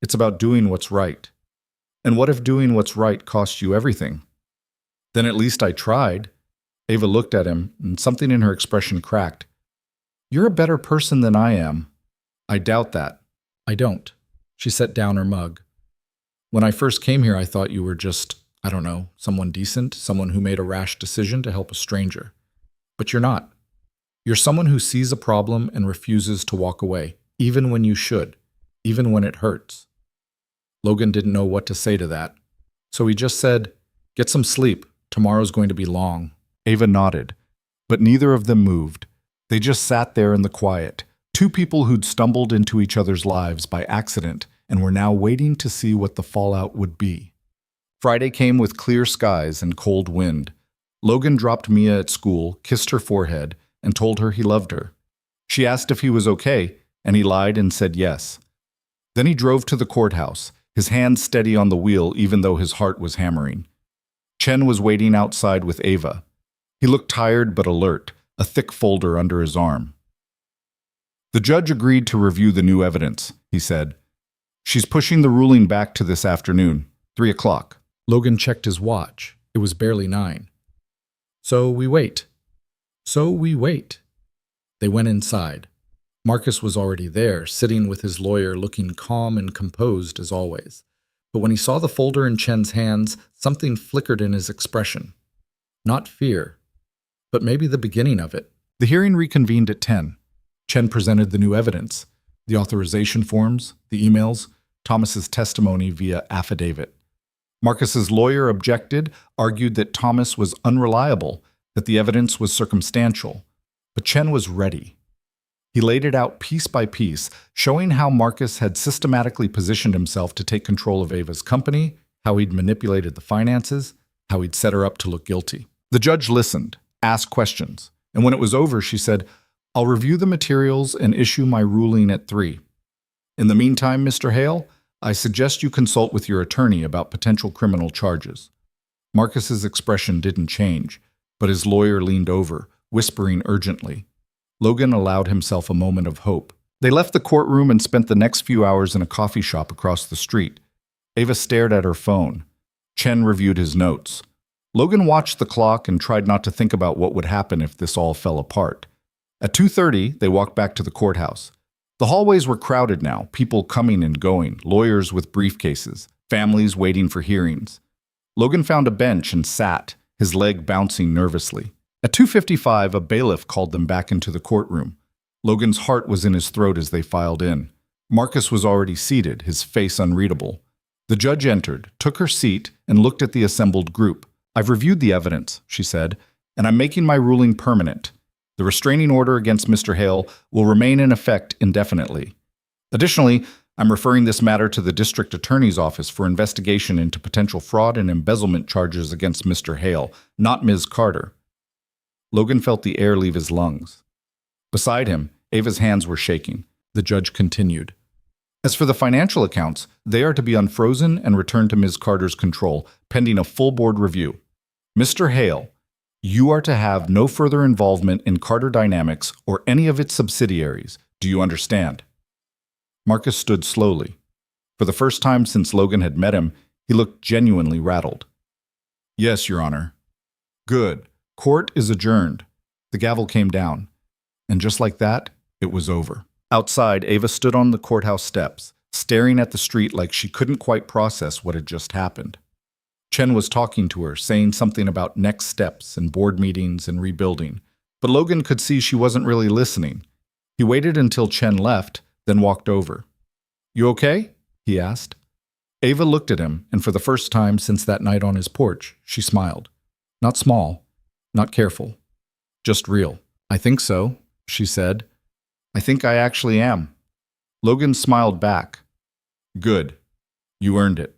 Speaker 1: It's about doing what's right. And what if doing what's right costs you everything? Then at least I tried. Ava looked at him, and something in her expression cracked. You're a better person than I am. I doubt that. I don't. She set down her mug. When I first came here, I thought you were just, I don't know, someone decent, someone who made a rash decision to help a stranger. But you're not. You're someone who sees a problem and refuses to walk away, even when you should, even when it hurts. Logan didn't know what to say to that, so he just said, get some sleep. Tomorrow's going to be long. Ava nodded, but neither of them moved. They just sat there in the quiet, two people who'd stumbled into each other's lives by accident and were now waiting to see what the fallout would be. Friday came with clear skies and cold wind. Logan dropped Mia at school, kissed her forehead, and told her he loved her. She asked if he was okay, and he lied and said yes. Then he drove to the courthouse, his hand steady on the wheel even though his heart was hammering. Chen was waiting outside with Ava. He looked tired but alert, a thick folder under his arm. The judge agreed to review the new evidence, he said. She's pushing the ruling back to this afternoon, 3 o'clock. Logan checked his watch. It was barely 9. So we wait. They went inside. Marcus was already there, sitting with his lawyer, looking calm and composed as always. But when he saw the folder in Chen's hands, something flickered in his expression. Not fear, but maybe the beginning of it. The hearing reconvened at 10. Chen presented the new evidence, the authorization forms, the emails, Thomas's testimony via affidavit. Marcus's lawyer objected, argued that Thomas was unreliable, that the evidence was circumstantial. But Chen was ready. He laid it out piece by piece, showing how Marcus had systematically positioned himself to take control of Ava's company, how he'd manipulated the finances, how he'd set her up to look guilty. The judge listened, asked questions, and when it was over, she said, "I'll review the materials and issue my ruling at 3. In the meantime, Mr. Hale, I suggest you consult with your attorney about potential criminal charges." Marcus's expression didn't change, but his lawyer leaned over, whispering urgently. Logan allowed himself a moment of hope. They left the courtroom and spent the next few hours in a coffee shop across the street. Ava stared at her phone. Chen reviewed his notes. Logan watched the clock and tried not to think about what would happen if this all fell apart. At 2:30, they walked back to the courthouse. The hallways were crowded now, people coming and going, lawyers with briefcases, families waiting for hearings. Logan found a bench and sat, his leg bouncing nervously. At 2:55, a bailiff called them back into the courtroom. Logan's heart was in his throat as they filed in. Marcus was already seated, his face unreadable. The judge entered, took her seat, and looked at the assembled group. "I've reviewed the evidence," she said, "and I'm making my ruling permanent. The restraining order against Mr. Hale will remain in effect indefinitely. Additionally, I'm referring this matter to the district attorney's office for investigation into potential fraud and embezzlement charges against Mr. Hale, not Ms. Carter." Logan felt the air leave his lungs. Beside him, Ava's hands were shaking. The judge continued. "As for the financial accounts, they are to be unfrozen and returned to Ms. Carter's control, pending a full board review. Mr. Hale, you are to have no further involvement in Carter Dynamics or any of its subsidiaries. Do you understand?" Marcus stood slowly. For the first time since Logan had met him, he looked genuinely rattled. "Yes, Your Honor." "Good. Court is adjourned." The gavel came down. And just like that, it was over. Outside, Ava stood on the courthouse steps, staring at the street like she couldn't quite process what had just happened. Chen was talking to her, saying something about next steps and board meetings and rebuilding, but Logan could see she wasn't really listening. He waited until Chen left, then walked over. "You okay?" he asked. Ava looked at him, and for the first time since that night on his porch, she smiled. Not small, not careful, just real. "I think so," she said. "I think I actually am." Logan smiled back. "Good. You earned it."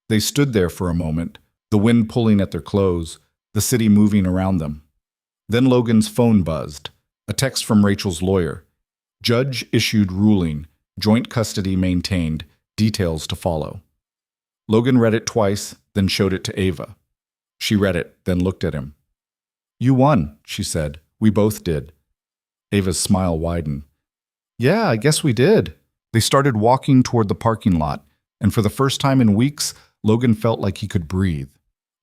Speaker 1: They stood there for a moment, the wind pulling at their clothes, the city moving around them. Then Logan's phone buzzed, a text from Rachel's lawyer. "Judge issued ruling, joint custody maintained, details to follow." Logan read it twice, then showed it to Ava. She read it, then looked at him. "You won," she said. "We both did." Ava's smile widened. "Yeah, I guess we did." They started walking toward the parking lot, and for the first time in weeks, Logan felt like he could breathe.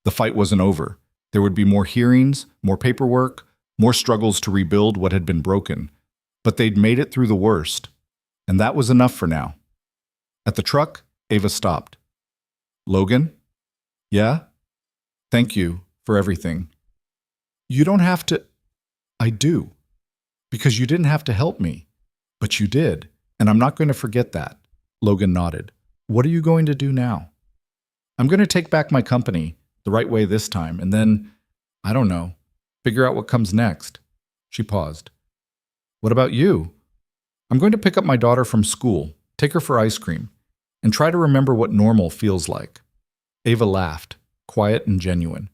Speaker 1: The fight wasn't over. There would be more hearings, more paperwork, more struggles to rebuild what had been broken. But they'd made it through the worst, and that was enough for now. At the truck, Ava stopped. "Logan?" "Yeah?" "Thank you for everything." "You don't have to." "I do. Because you didn't have to help me. But you did, and I'm not going to forget that." Logan nodded. "What are you going to do now?" "I'm going to take back my company, the right way this time, and then, I don't know, figure out what comes next." She paused. "What about you?" "I'm going to pick up my daughter from school, take her for ice cream, and try to remember what normal feels like." Ava laughed, quiet and genuine.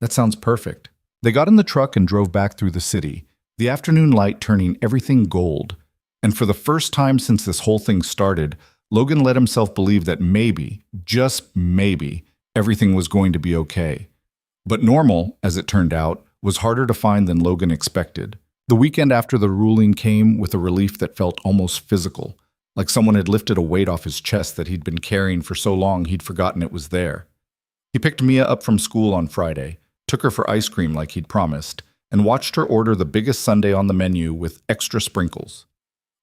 Speaker 1: "That sounds perfect." They got in the truck and drove back through the city, the afternoon light turning everything gold. And for the first time since this whole thing started, Logan let himself believe that maybe, just maybe, everything was going to be okay. But normal, as it turned out, was harder to find than Logan expected. The weekend after the ruling came with a relief that felt almost physical, like someone had lifted a weight off his chest that he'd been carrying for so long he'd forgotten it was there. He picked Mia up from school on Friday, took her for ice cream like he'd promised, and watched her order the biggest sundae on the menu with extra sprinkles.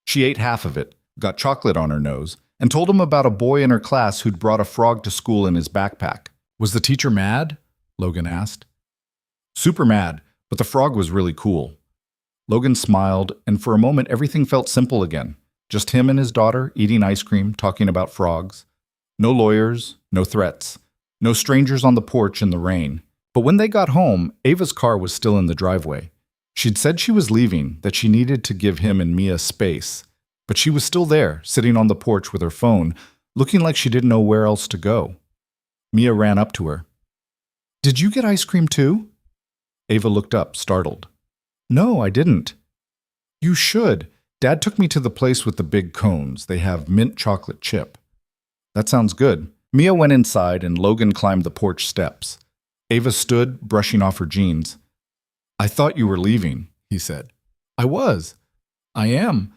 Speaker 1: She ate half of it, got chocolate on her nose, and told him about a boy in her class who'd brought a frog to school in his backpack. Was the teacher mad? Logan asked. Super mad, but the frog was really cool. Logan smiled, and for a moment everything felt simple again. Just him and his daughter eating ice cream, talking about frogs. No lawyers, no threats. No strangers on the porch in the rain. But when they got home, Ava's car was still in the driveway. She'd said she was leaving, that she needed to give him and Mia space. But she was still there, sitting on the porch with her phone, looking like she didn't know where else to go. Mia ran up to her. "Did you get ice cream too?" Ava looked up, startled. "No, I didn't." "You should. Dad took me to the place with the big cones. They have mint chocolate chip." "That sounds good." Mia went inside and Logan climbed the porch steps. Ava stood, brushing off her jeans. "I thought you were leaving," he said. "I was. I am.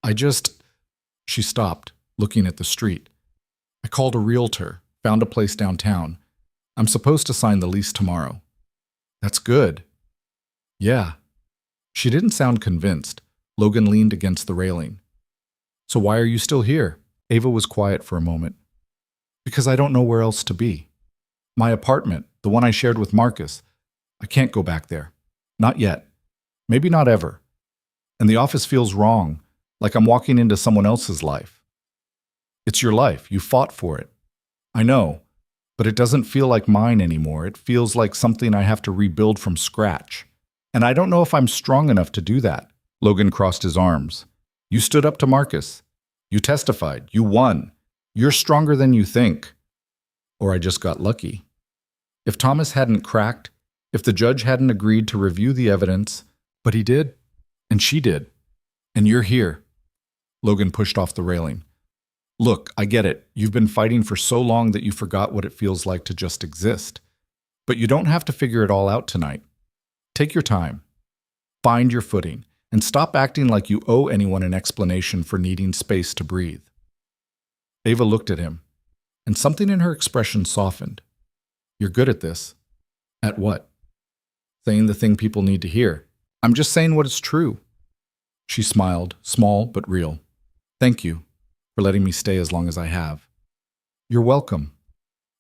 Speaker 1: I just—" She stopped, looking at the street. "I called a realtor, found a place downtown. I'm supposed to sign the lease tomorrow." "That's good." "Yeah." She didn't sound convinced. Logan leaned against the railing. "So why are you still here?" Ava was quiet for a moment. "Because I don't know where else to be. My apartment, the one I shared with Marcus. I can't go back there. Not yet. Maybe not ever. And the office feels wrong, like I'm walking into someone else's life." "It's your life. You fought for it." "I know, but it doesn't feel like mine anymore. It feels like something I have to rebuild from scratch. And I don't know if I'm strong enough to do that." Logan crossed his arms. "You stood up to Marcus. You testified. You won. You're stronger than you think." "Or I just got lucky. If Thomas hadn't cracked, if the judge hadn't agreed to review the evidence, but he did, and she did, and you're here." Logan pushed off the railing. "Look, I get it. You've been fighting for so long that you forgot what it feels like to just exist. But you don't have to figure it all out tonight. Take your time. Find your footing, and stop acting like you owe anyone an explanation for needing space to breathe." Ava looked at him, and something in her expression softened. "You're good at this." "At what?" "Saying the thing people need to hear. I'm just saying what is true." She smiled, small but real. "Thank you for letting me stay as long as I have." "You're welcome.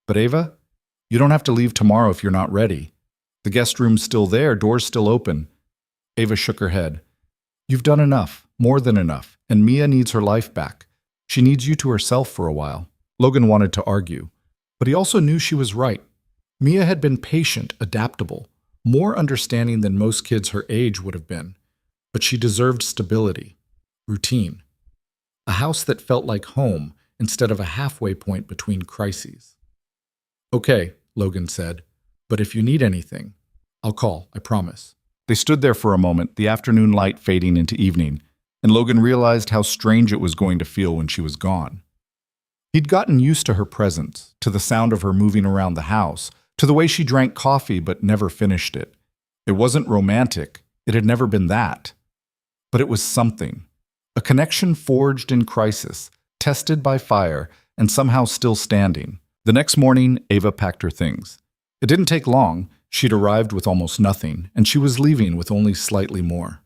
Speaker 1: But Ava, you don't have to leave tomorrow if you're not ready. The guest room's still there, door's still open." Ava shook her head. "You've done enough, more than enough, and Mia needs her life back. She needs you to herself for a while." Logan wanted to argue, but he also knew she was right. Mia had been patient, adaptable, more understanding than most kids her age would have been. But she deserved stability, routine. A house that felt like home instead of a halfway point between crises. "Okay," Logan said, "but if you need anything, I'll call, I promise." They stood there for a moment, the afternoon light fading into evening, and Logan realized how strange it was going to feel when she was gone. He'd gotten used to her presence, to the sound of her moving around the house, to the way she drank coffee but never finished it. It wasn't romantic. It had never been that. But it was something. A connection forged in crisis, tested by fire, and somehow still standing. The next morning, Ava packed her things. It didn't take long. She'd arrived with almost nothing, and she was leaving with only slightly more.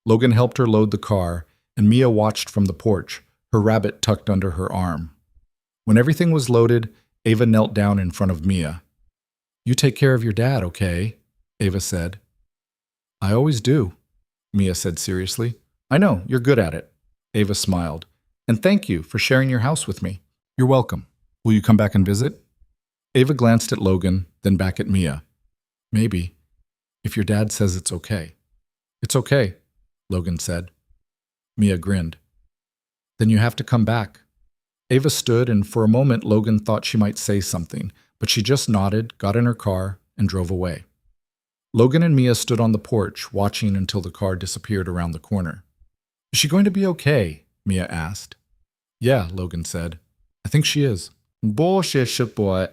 Speaker 1: Logan helped her load the car, and Mia watched from the porch, her rabbit tucked under her arm. When everything was loaded, Ava knelt down in front of Mia. "You take care of your dad, okay?" Ava said. "I always do," Mia said seriously. "I know, you're good at it." Ava smiled. "And thank you for sharing your house with me." "You're welcome. Will you come back and visit?" Ava glanced at Logan, then back at Mia. "Maybe, if your dad says it's okay." "It's okay," Logan said. Mia grinned. "Then you have to come back." Ava stood, and for a moment Logan thought she might say something, but she just nodded, got in her car, and drove away. Logan and Mia stood on the porch, watching until the car disappeared around the corner. "Is she going to be okay?" Mia asked. "Yeah," Logan said. "I think she is." "Bullshit, boy.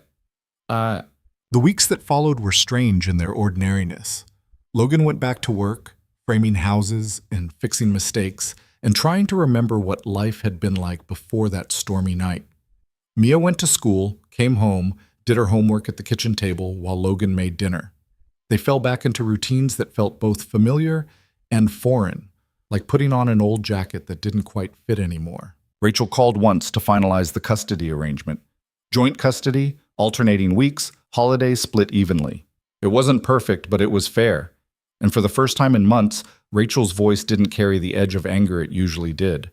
Speaker 1: The weeks that followed were strange in their ordinariness. Logan went back to work, framing houses and fixing mistakes, and trying to remember what life had been like before that stormy night. Mia went to school, came home, did her homework at the kitchen table while Logan made dinner. They fell back into routines that felt both familiar and foreign, like putting on an old jacket that didn't quite fit anymore. Rachel called once to finalize the custody arrangement. Joint custody, alternating weeks, holidays split evenly. It wasn't perfect, but it was fair. And for the first time in months, Rachel's voice didn't carry the edge of anger it usually did.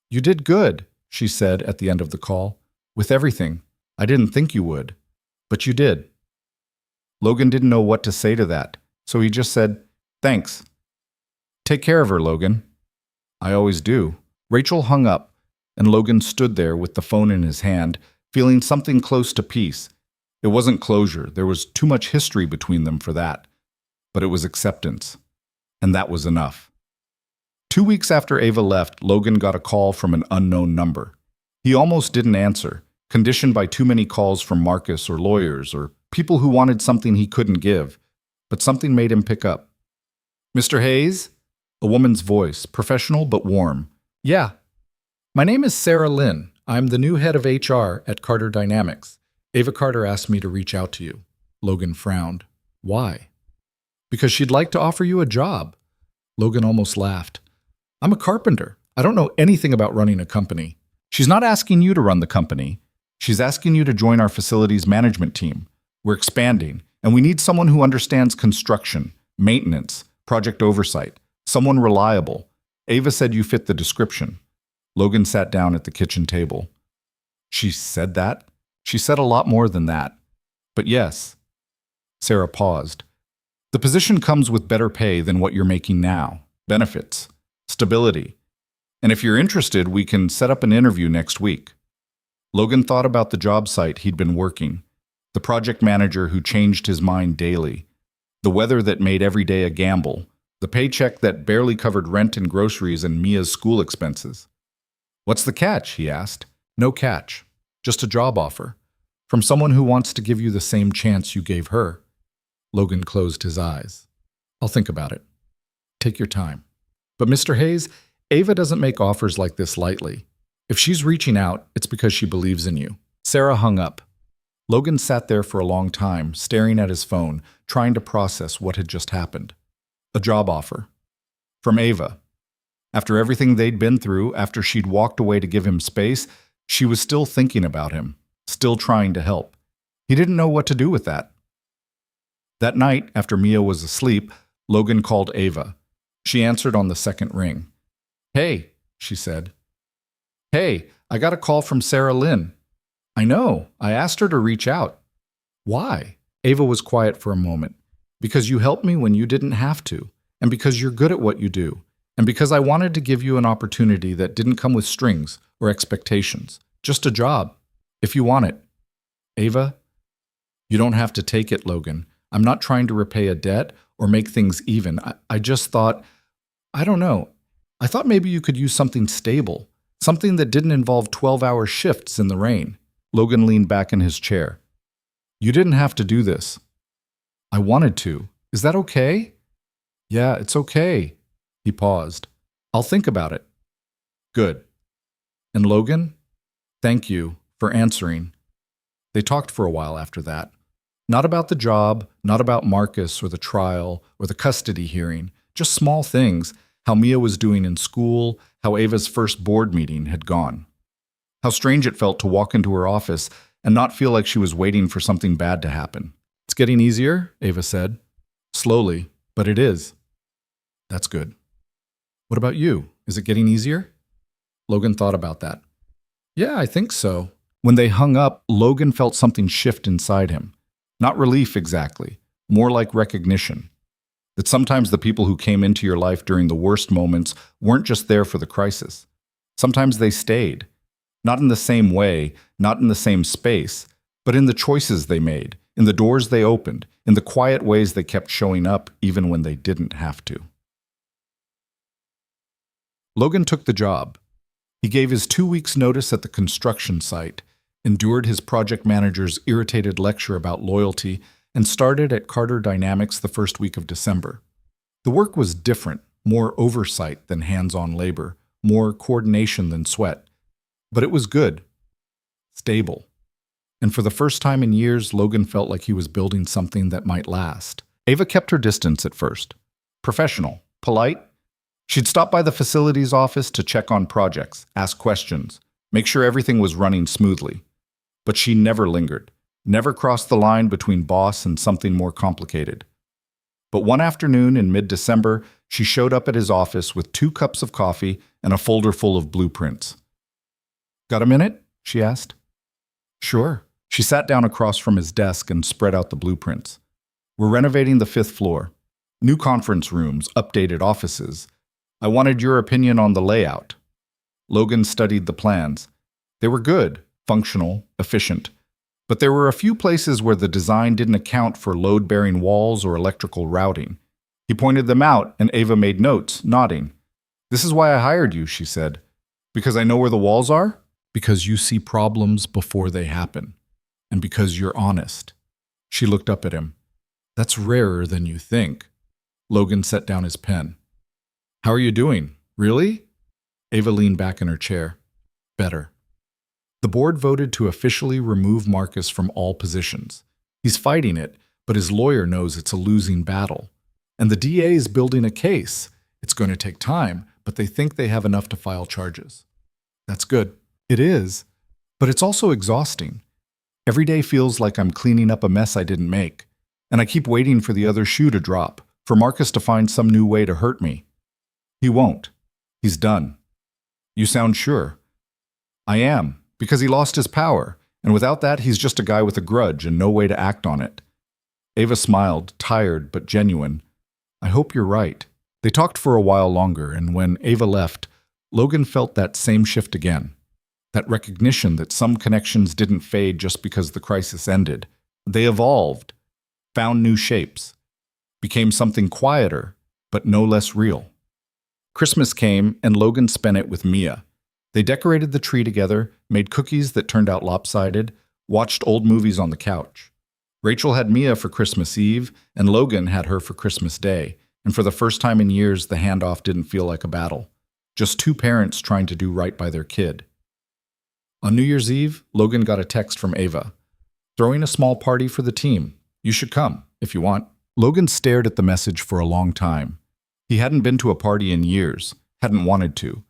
Speaker 1: "You did good," she said at the end of the call. "With everything. I didn't think you would. But you did." Logan didn't know what to say to that, so he just said, "Thanks. Take care of her, Logan." "I always do." Rachel hung up, and Logan stood there with the phone in his hand, feeling something close to peace. It wasn't closure. There was too much history between them for that. But it was acceptance. And that was enough. 2 weeks after Ava left, Logan got a call from an unknown number. He almost didn't answer, conditioned by too many calls from Marcus or lawyers or people who wanted something he couldn't give. But something made him pick up. "Mr. Hayes?" A woman's voice, professional but warm. "Yeah. My name is Sarah Lynn. I'm the new head of HR at Carter Dynamics. Ava Carter asked me to reach out to you." Logan frowned. "Why?" "Because she'd like to offer you a job." Logan almost laughed. "I'm a carpenter. I don't know anything about running a company." "She's not asking you to run the company. She's asking you to join our facilities management team. We're expanding, and we need someone who understands construction, maintenance, project oversight, someone reliable. Ava said you fit the description." Logan sat down at the kitchen table. "She said that?" "She said a lot more than that. But yes." Sarah paused. "The position comes with better pay than what you're making now, benefits, stability. And if you're interested, we can set up an interview next week." Logan thought about the job site he'd been working, the project manager who changed his mind daily, the weather that made every day a gamble, the paycheck that barely covered rent and groceries and Mia's school expenses. "What's the catch?" he asked. "No catch. Just a job offer. From someone who wants to give you the same chance you gave her." Logan closed his eyes. "I'll think about it. Take your time." "But Mr. Hayes, Ava doesn't make offers like this lightly. If she's reaching out, it's because she believes in you." Sarah hung up. Logan sat there for a long time, staring at his phone, trying to process what had just happened. A job offer. From Ava. After everything they'd been through, after she'd walked away to give him space, she was still thinking about him, still trying to help. He didn't know what to do with that. That night, after Mia was asleep, Logan called Ava. She answered on the second ring. "Hey," she said. "Hey, I got a call from Sarah Lynn." "I know. I asked her to reach out." "Why?" Ava was quiet for a moment. "Because you helped me when you didn't have to, and because you're good at what you do, and because I wanted to give you an opportunity that didn't come with strings or expectations, just a job, if you want it." "Ava, you don't have to take it, Logan. I'm not trying to repay a debt or make things even. I just thought, I don't know, I thought maybe you could use something stable, something that didn't involve 12-hour shifts in the rain." Logan leaned back in his chair. "You didn't have to do this." "I wanted to. Is that okay?" "Yeah, it's okay." He paused. "I'll think about it." "Good. And Logan, thank you for answering." They talked for a while after that. Not about the job, not about Marcus or the trial or the custody hearing, just small things, how Mia was doing in school, how Ava's first board meeting had gone. How strange it felt to walk into her office and not feel like she was waiting for something bad to happen. "It's getting easier," Ava said. "Slowly, but it is." "That's good. What about you? Is it getting easier?" Logan thought about that. "Yeah, I think so." When they hung up, Logan felt something shift inside him. Not relief exactly, more like recognition. That sometimes the people who came into your life during the worst moments weren't just there for the crisis. Sometimes they stayed. Not in the same way, not in the same space, but in the choices they made, in the doors they opened, in the quiet ways they kept showing up even when they didn't have to. Logan took the job. He gave his 2 weeks' notice at the construction site, endured his project manager's irritated lecture about loyalty, and started at Carter Dynamics the first week of December. The work was different, more oversight than hands-on labor, more coordination than sweat. But it was good, stable. And for the first time in years, Logan felt like he was building something that might last. Ava kept her distance at first. Professional, polite. She'd stop by the facilities office to check on projects, ask questions, make sure everything was running smoothly. But she never lingered, never crossed the line between boss and something more complicated. But one afternoon in mid-December, she showed up at his office with 2 cups of coffee and a folder full of blueprints. "Got a minute?" she asked. "Sure." She sat down across from his desk and spread out the blueprints. "We're renovating the 5th floor. New conference rooms, updated offices. I wanted your opinion on the layout." Logan studied the plans. They were good, functional, efficient. But there were a few places where the design didn't account for load-bearing walls or electrical routing. He pointed them out, and Ava made notes, nodding. "This is why I hired you," she said. "Because I know where the walls are? Because you see problems before they happen. And because you're honest." She looked up at him. "That's rarer than you think." Logan set down his pen. "How are you doing? Really?" Ava leaned back in her chair. "Better." The board voted to officially remove Marcus from all positions. He's fighting it, but his lawyer knows it's a losing battle. And the DA is building a case. It's going to take time, but they think they have enough to file charges. That's good. It is, but it's also exhausting. Every day feels like I'm cleaning up a mess I didn't make, and I keep waiting for the other shoe to drop, for Marcus to find some new way to hurt me. He won't. He's done. You sound sure. I am, because he lost his power, and without that, he's just a guy with a grudge and no way to act on it. Ava smiled, tired but genuine. I hope you're right. They talked for a while longer, and when Ava left, Logan felt that same shift again. That recognition that some connections didn't fade just because the crisis ended. They evolved, found new shapes, became something quieter, but no less real. Christmas came, and Logan spent it with Mia. They decorated the tree together, made cookies that turned out lopsided, watched old movies on the couch. Rachel had Mia for Christmas Eve, and Logan had her for Christmas Day, and for the first time in years, the handoff didn't feel like a battle. Just 2 parents trying to do right by their kid. On New Year's Eve, Logan got a text from Ava. "Throwing a small party for the team. You should come, if you want." Logan stared at the message for a long time. He hadn't been to a party in years, hadn't wanted to.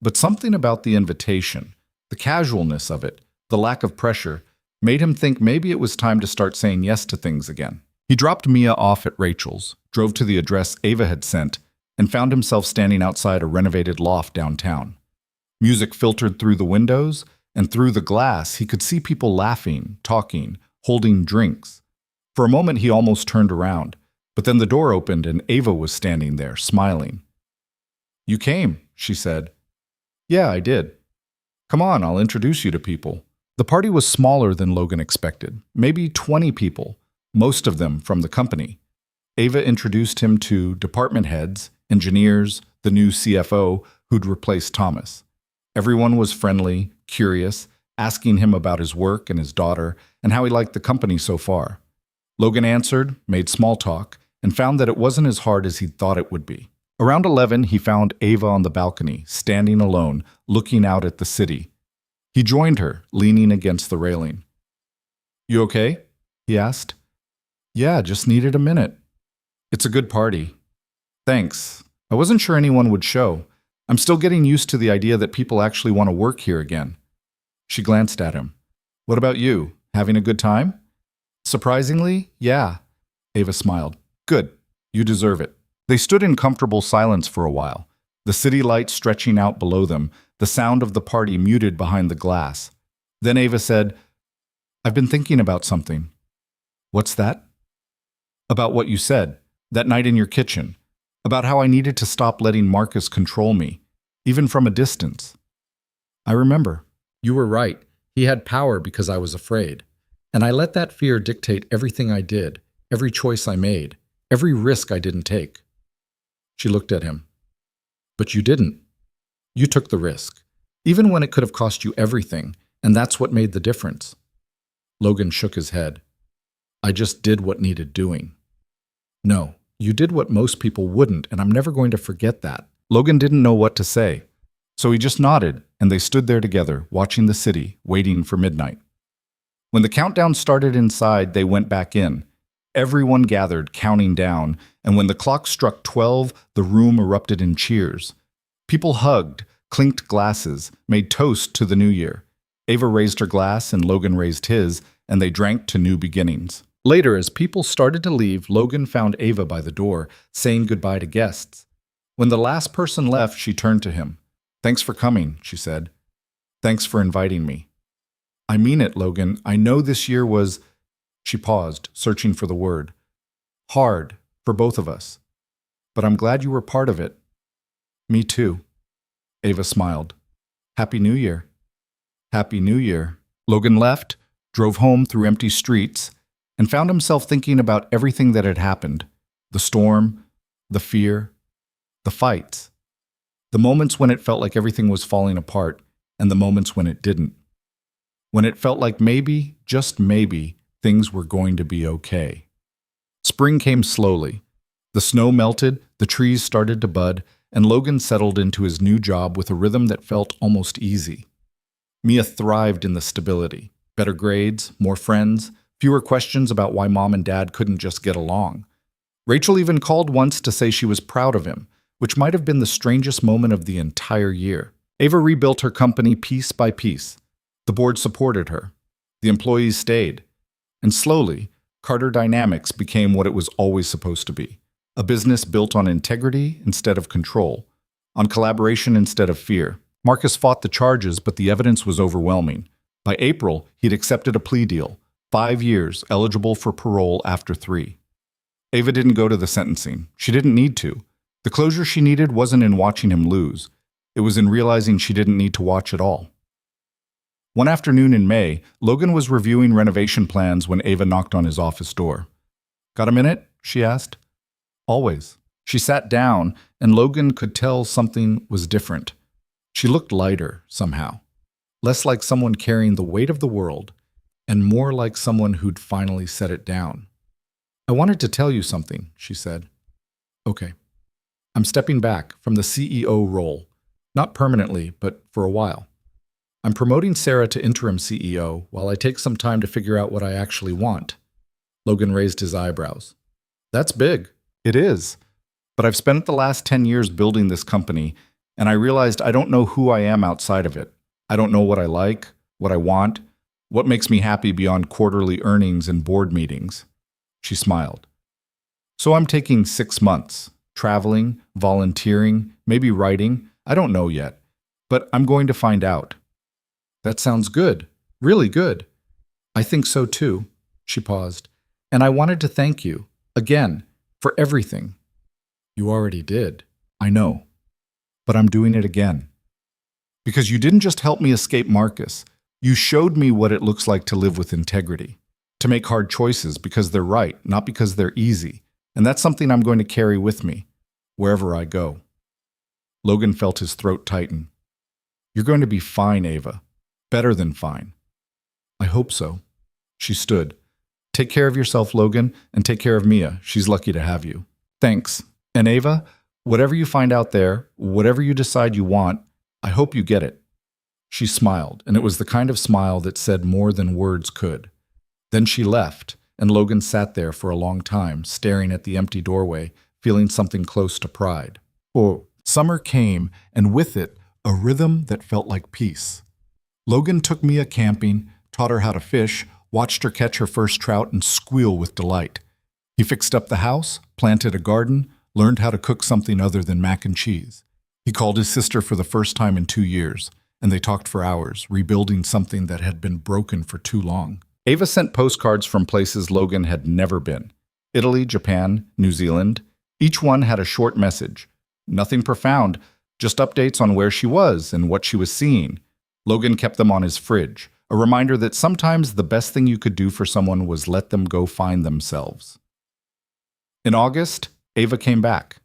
Speaker 1: But something about the invitation, the casualness of it, the lack of pressure, made him think maybe it was time to start saying yes to things again. He dropped Mia off at Rachel's, drove to the address Ava had sent, and found himself standing outside a renovated loft downtown. Music filtered through the windows, and through the glass he could see people laughing, talking, holding drinks. For a moment he almost turned around, but then the door opened and Ava was standing there, smiling. "You came," she said. "Yeah, I did. Come on, I'll introduce you to people." The party was smaller than Logan expected, maybe 20 people, most of them from the company. Ava introduced him to department heads, engineers, the new CFO who'd replaced Thomas. Everyone was friendly, curious, asking him about his work and his daughter and how he liked the company so far. Logan answered, made small talk, and found that it wasn't as hard as he'd thought it would be. Around 11, he found Ava on the balcony, standing alone, looking out at the city. He joined her, leaning against the railing. "You okay?" he asked. "Yeah, just needed a minute." "It's a good party." "Thanks. I wasn't sure anyone would show. I'm still getting used to the idea that people actually want to work here again." She glanced at him. "What about you? Having a good time?" "Surprisingly, yeah." Ava smiled. "Good. You deserve it." They stood in comfortable silence for a while, the city light stretching out below them, the sound of the party muted behind the glass. Then Ava said, "I've been thinking about something." "What's that?" "About what you said, that night in your kitchen, about how I needed to stop letting Marcus control me, even from a distance." "I remember. You were right. He had power because I was afraid. And I let that fear dictate everything I did, every choice I made, every risk I didn't take." She looked at him. "But you didn't. You took the risk, even when it could have cost you everything, and that's what made the difference." Logan shook his head. "I just did what needed doing." "No, you did what most people wouldn't, and I'm never going to forget that." Logan didn't know what to say, so he just nodded, and they stood there together, watching the city, waiting for midnight. When the countdown started inside, they went back in. Everyone gathered, counting down, and when the clock struck 12, the room erupted in cheers. People hugged, clinked glasses, made toast to the new year. Ava raised her glass and Logan raised his, and they drank to new beginnings. Later, as people started to leave, Logan found Ava by the door, saying goodbye to guests. When the last person left, she turned to him. "Thanks for coming," she said. "Thanks for inviting me." "I mean it, Logan. I know this year was—" She paused, searching for the word. "Hard, for both of us. But I'm glad you were part of it." "Me too." Ava smiled. "Happy New Year." "Happy New Year." Logan left, drove home through empty streets, and found himself thinking about everything that had happened. The storm, the fear, the fights. The moments when it felt like everything was falling apart, and the moments when it didn't. When it felt like maybe, just maybe, things were going to be okay. Spring came slowly. The snow melted, the trees started to bud, and Logan settled into his new job with a rhythm that felt almost easy. Mia thrived in the stability. Better grades, more friends, fewer questions about why mom and dad couldn't just get along. Rachel even called once to say she was proud of him, which might have been the strangest moment of the entire year. Ava rebuilt her company piece by piece. The board supported her. The employees stayed. And slowly, Carter Dynamics became what it was always supposed to be. A business built on integrity instead of control, on collaboration instead of fear. Marcus fought the charges, but the evidence was overwhelming. By April, he'd accepted a plea deal, 5 years, eligible for parole after 3. Ava didn't go to the sentencing. She didn't need to. The closure she needed wasn't in watching him lose. It was in realizing she didn't need to watch at all. One afternoon in May, Logan was reviewing renovation plans when Ava knocked on his office door. "Got a minute?" she asked. "Always." She sat down, and Logan could tell something was different. She looked lighter, somehow. Less like someone carrying the weight of the world, and more like someone who'd finally set it down. "I wanted to tell you something," she said. "Okay. I'm stepping back from the CEO role. Not permanently, but for a while. I'm promoting Sarah to interim CEO while I take some time to figure out what I actually want." Logan raised his eyebrows. "That's big." "It is. But I've spent the last 10 years building this company, and I realized I don't know who I am outside of it. I don't know what I like, what I want, what makes me happy beyond quarterly earnings and board meetings." She smiled. "So I'm taking 6 months, traveling, volunteering, maybe writing. I don't know yet, but I'm going to find out." "That sounds good, really good." "I think so too." She paused. "And I wanted to thank you, again, for everything." "You already did." "I know. But I'm doing it again. Because you didn't just help me escape Marcus. You showed me what it looks like to live with integrity. To make hard choices because they're right, not because they're easy. And that's something I'm going to carry with me, wherever I go." Logan felt his throat tighten. "You're going to be fine, Ava. Better than fine." "I hope so." She stood. "Take care of yourself, Logan, and take care of Mia. She's lucky to have you." "Thanks. And Ava, whatever you find out there, whatever you decide you want, I hope you get it." She smiled, and it was the kind of smile that said more than words could. Then she left, and Logan sat there for a long time, staring at the empty doorway, feeling something close to pride. Summer came, and with it, a rhythm that felt like peace. Logan took Mia camping, taught her how to fish, watched her catch her first trout and squeal with delight. He fixed up the house, planted a garden, learned how to cook something other than mac and cheese. He called his sister for the first time in 2 years, and they talked for hours, rebuilding something that had been broken for too long. Ava sent postcards from places Logan had never been. Italy, Japan, New Zealand. Each one had a short message. Nothing profound, just updates on where she was and what she was seeing. Logan kept them on his fridge, a reminder that sometimes the best thing you could do for someone was let them go find themselves. In August, Ava came back.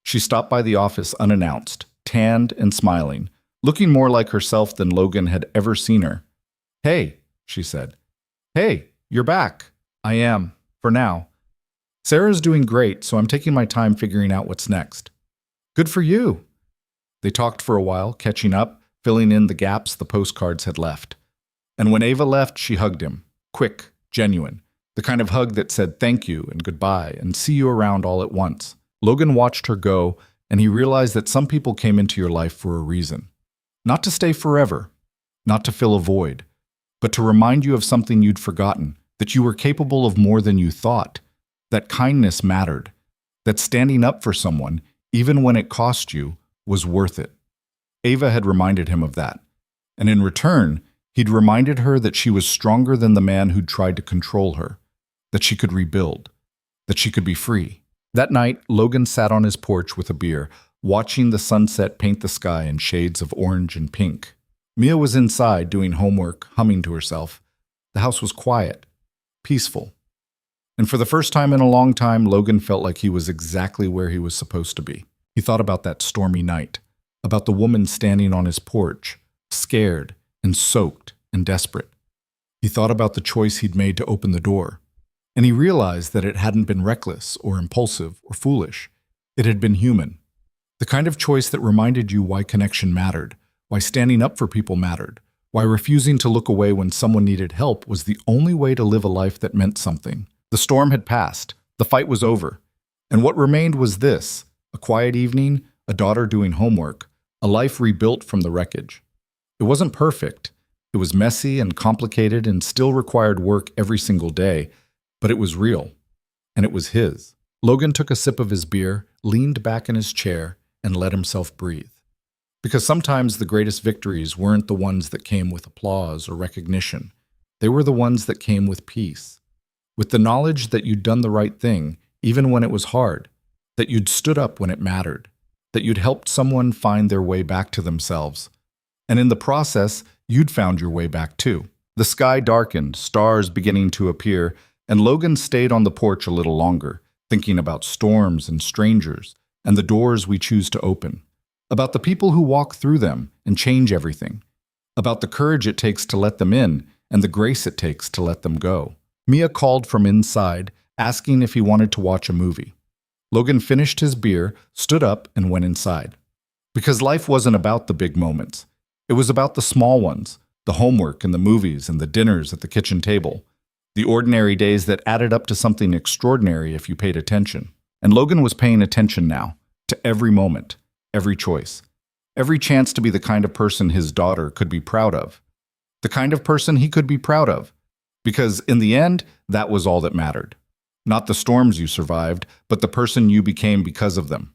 Speaker 1: She stopped by the office unannounced, tanned and smiling, looking more like herself than Logan had ever seen her. "Hey," she said. "Hey, you're back." "I am, for now. Sarah's doing great, so I'm taking my time figuring out what's next." "Good for you." They talked for a while, catching up, filling in the gaps the postcards had left. And when Ava left, she hugged him. Quick, genuine. The kind of hug that said thank you and goodbye and see you around all at once. Logan watched her go, and he realized that some people came into your life for a reason. Not to stay forever, not to fill a void, but to remind you of something you'd forgotten, that you were capable of more than you thought, that kindness mattered, that standing up for someone, even when it cost you, was worth it. Ava had reminded him of that, and in return, he'd reminded her that she was stronger than the man who'd tried to control her, that she could rebuild, that she could be free. That night, Logan sat on his porch with a beer, watching the sunset paint the sky in shades of orange and pink. Mia was inside doing homework, humming to herself. The house was quiet, peaceful. And for the first time in a long time, Logan felt like he was exactly where he was supposed to be. He thought about that stormy night, about the woman standing on his porch, scared and soaked and desperate. He thought about the choice he'd made to open the door, and he realized that it hadn't been reckless or impulsive or foolish. It had been human. The kind of choice that reminded you why connection mattered, why standing up for people mattered, why refusing to look away when someone needed help was the only way to live a life that meant something. The storm had passed, the fight was over, and what remained was this: a quiet evening, a daughter doing homework, a life rebuilt from the wreckage. It wasn't perfect. It was messy and complicated and still required work every single day, but it was real, and it was his. Logan took a sip of his beer, leaned back in his chair, and let himself breathe. Because sometimes the greatest victories weren't the ones that came with applause or recognition. They were the ones that came with peace, with the knowledge that you'd done the right thing, even when it was hard, that you'd stood up when it mattered, that you'd helped someone find their way back to themselves. And in the process, you'd found your way back too. The sky darkened, stars beginning to appear, and Logan stayed on the porch a little longer, thinking about storms and strangers, and the doors we choose to open, about the people who walk through them and change everything, about the courage it takes to let them in and the grace it takes to let them go. Mia called from inside, asking if he wanted to watch a movie. Logan finished his beer, stood up, and went inside. Because life wasn't about the big moments. It was about the small ones, the homework and the movies and the dinners at the kitchen table, the ordinary days that added up to something extraordinary if you paid attention. And Logan was paying attention now, to every moment, every choice, every chance to be the kind of person his daughter could be proud of, the kind of person he could be proud of. Because in the end, that was all that mattered. Not the storms you survived, but the person you became because of them.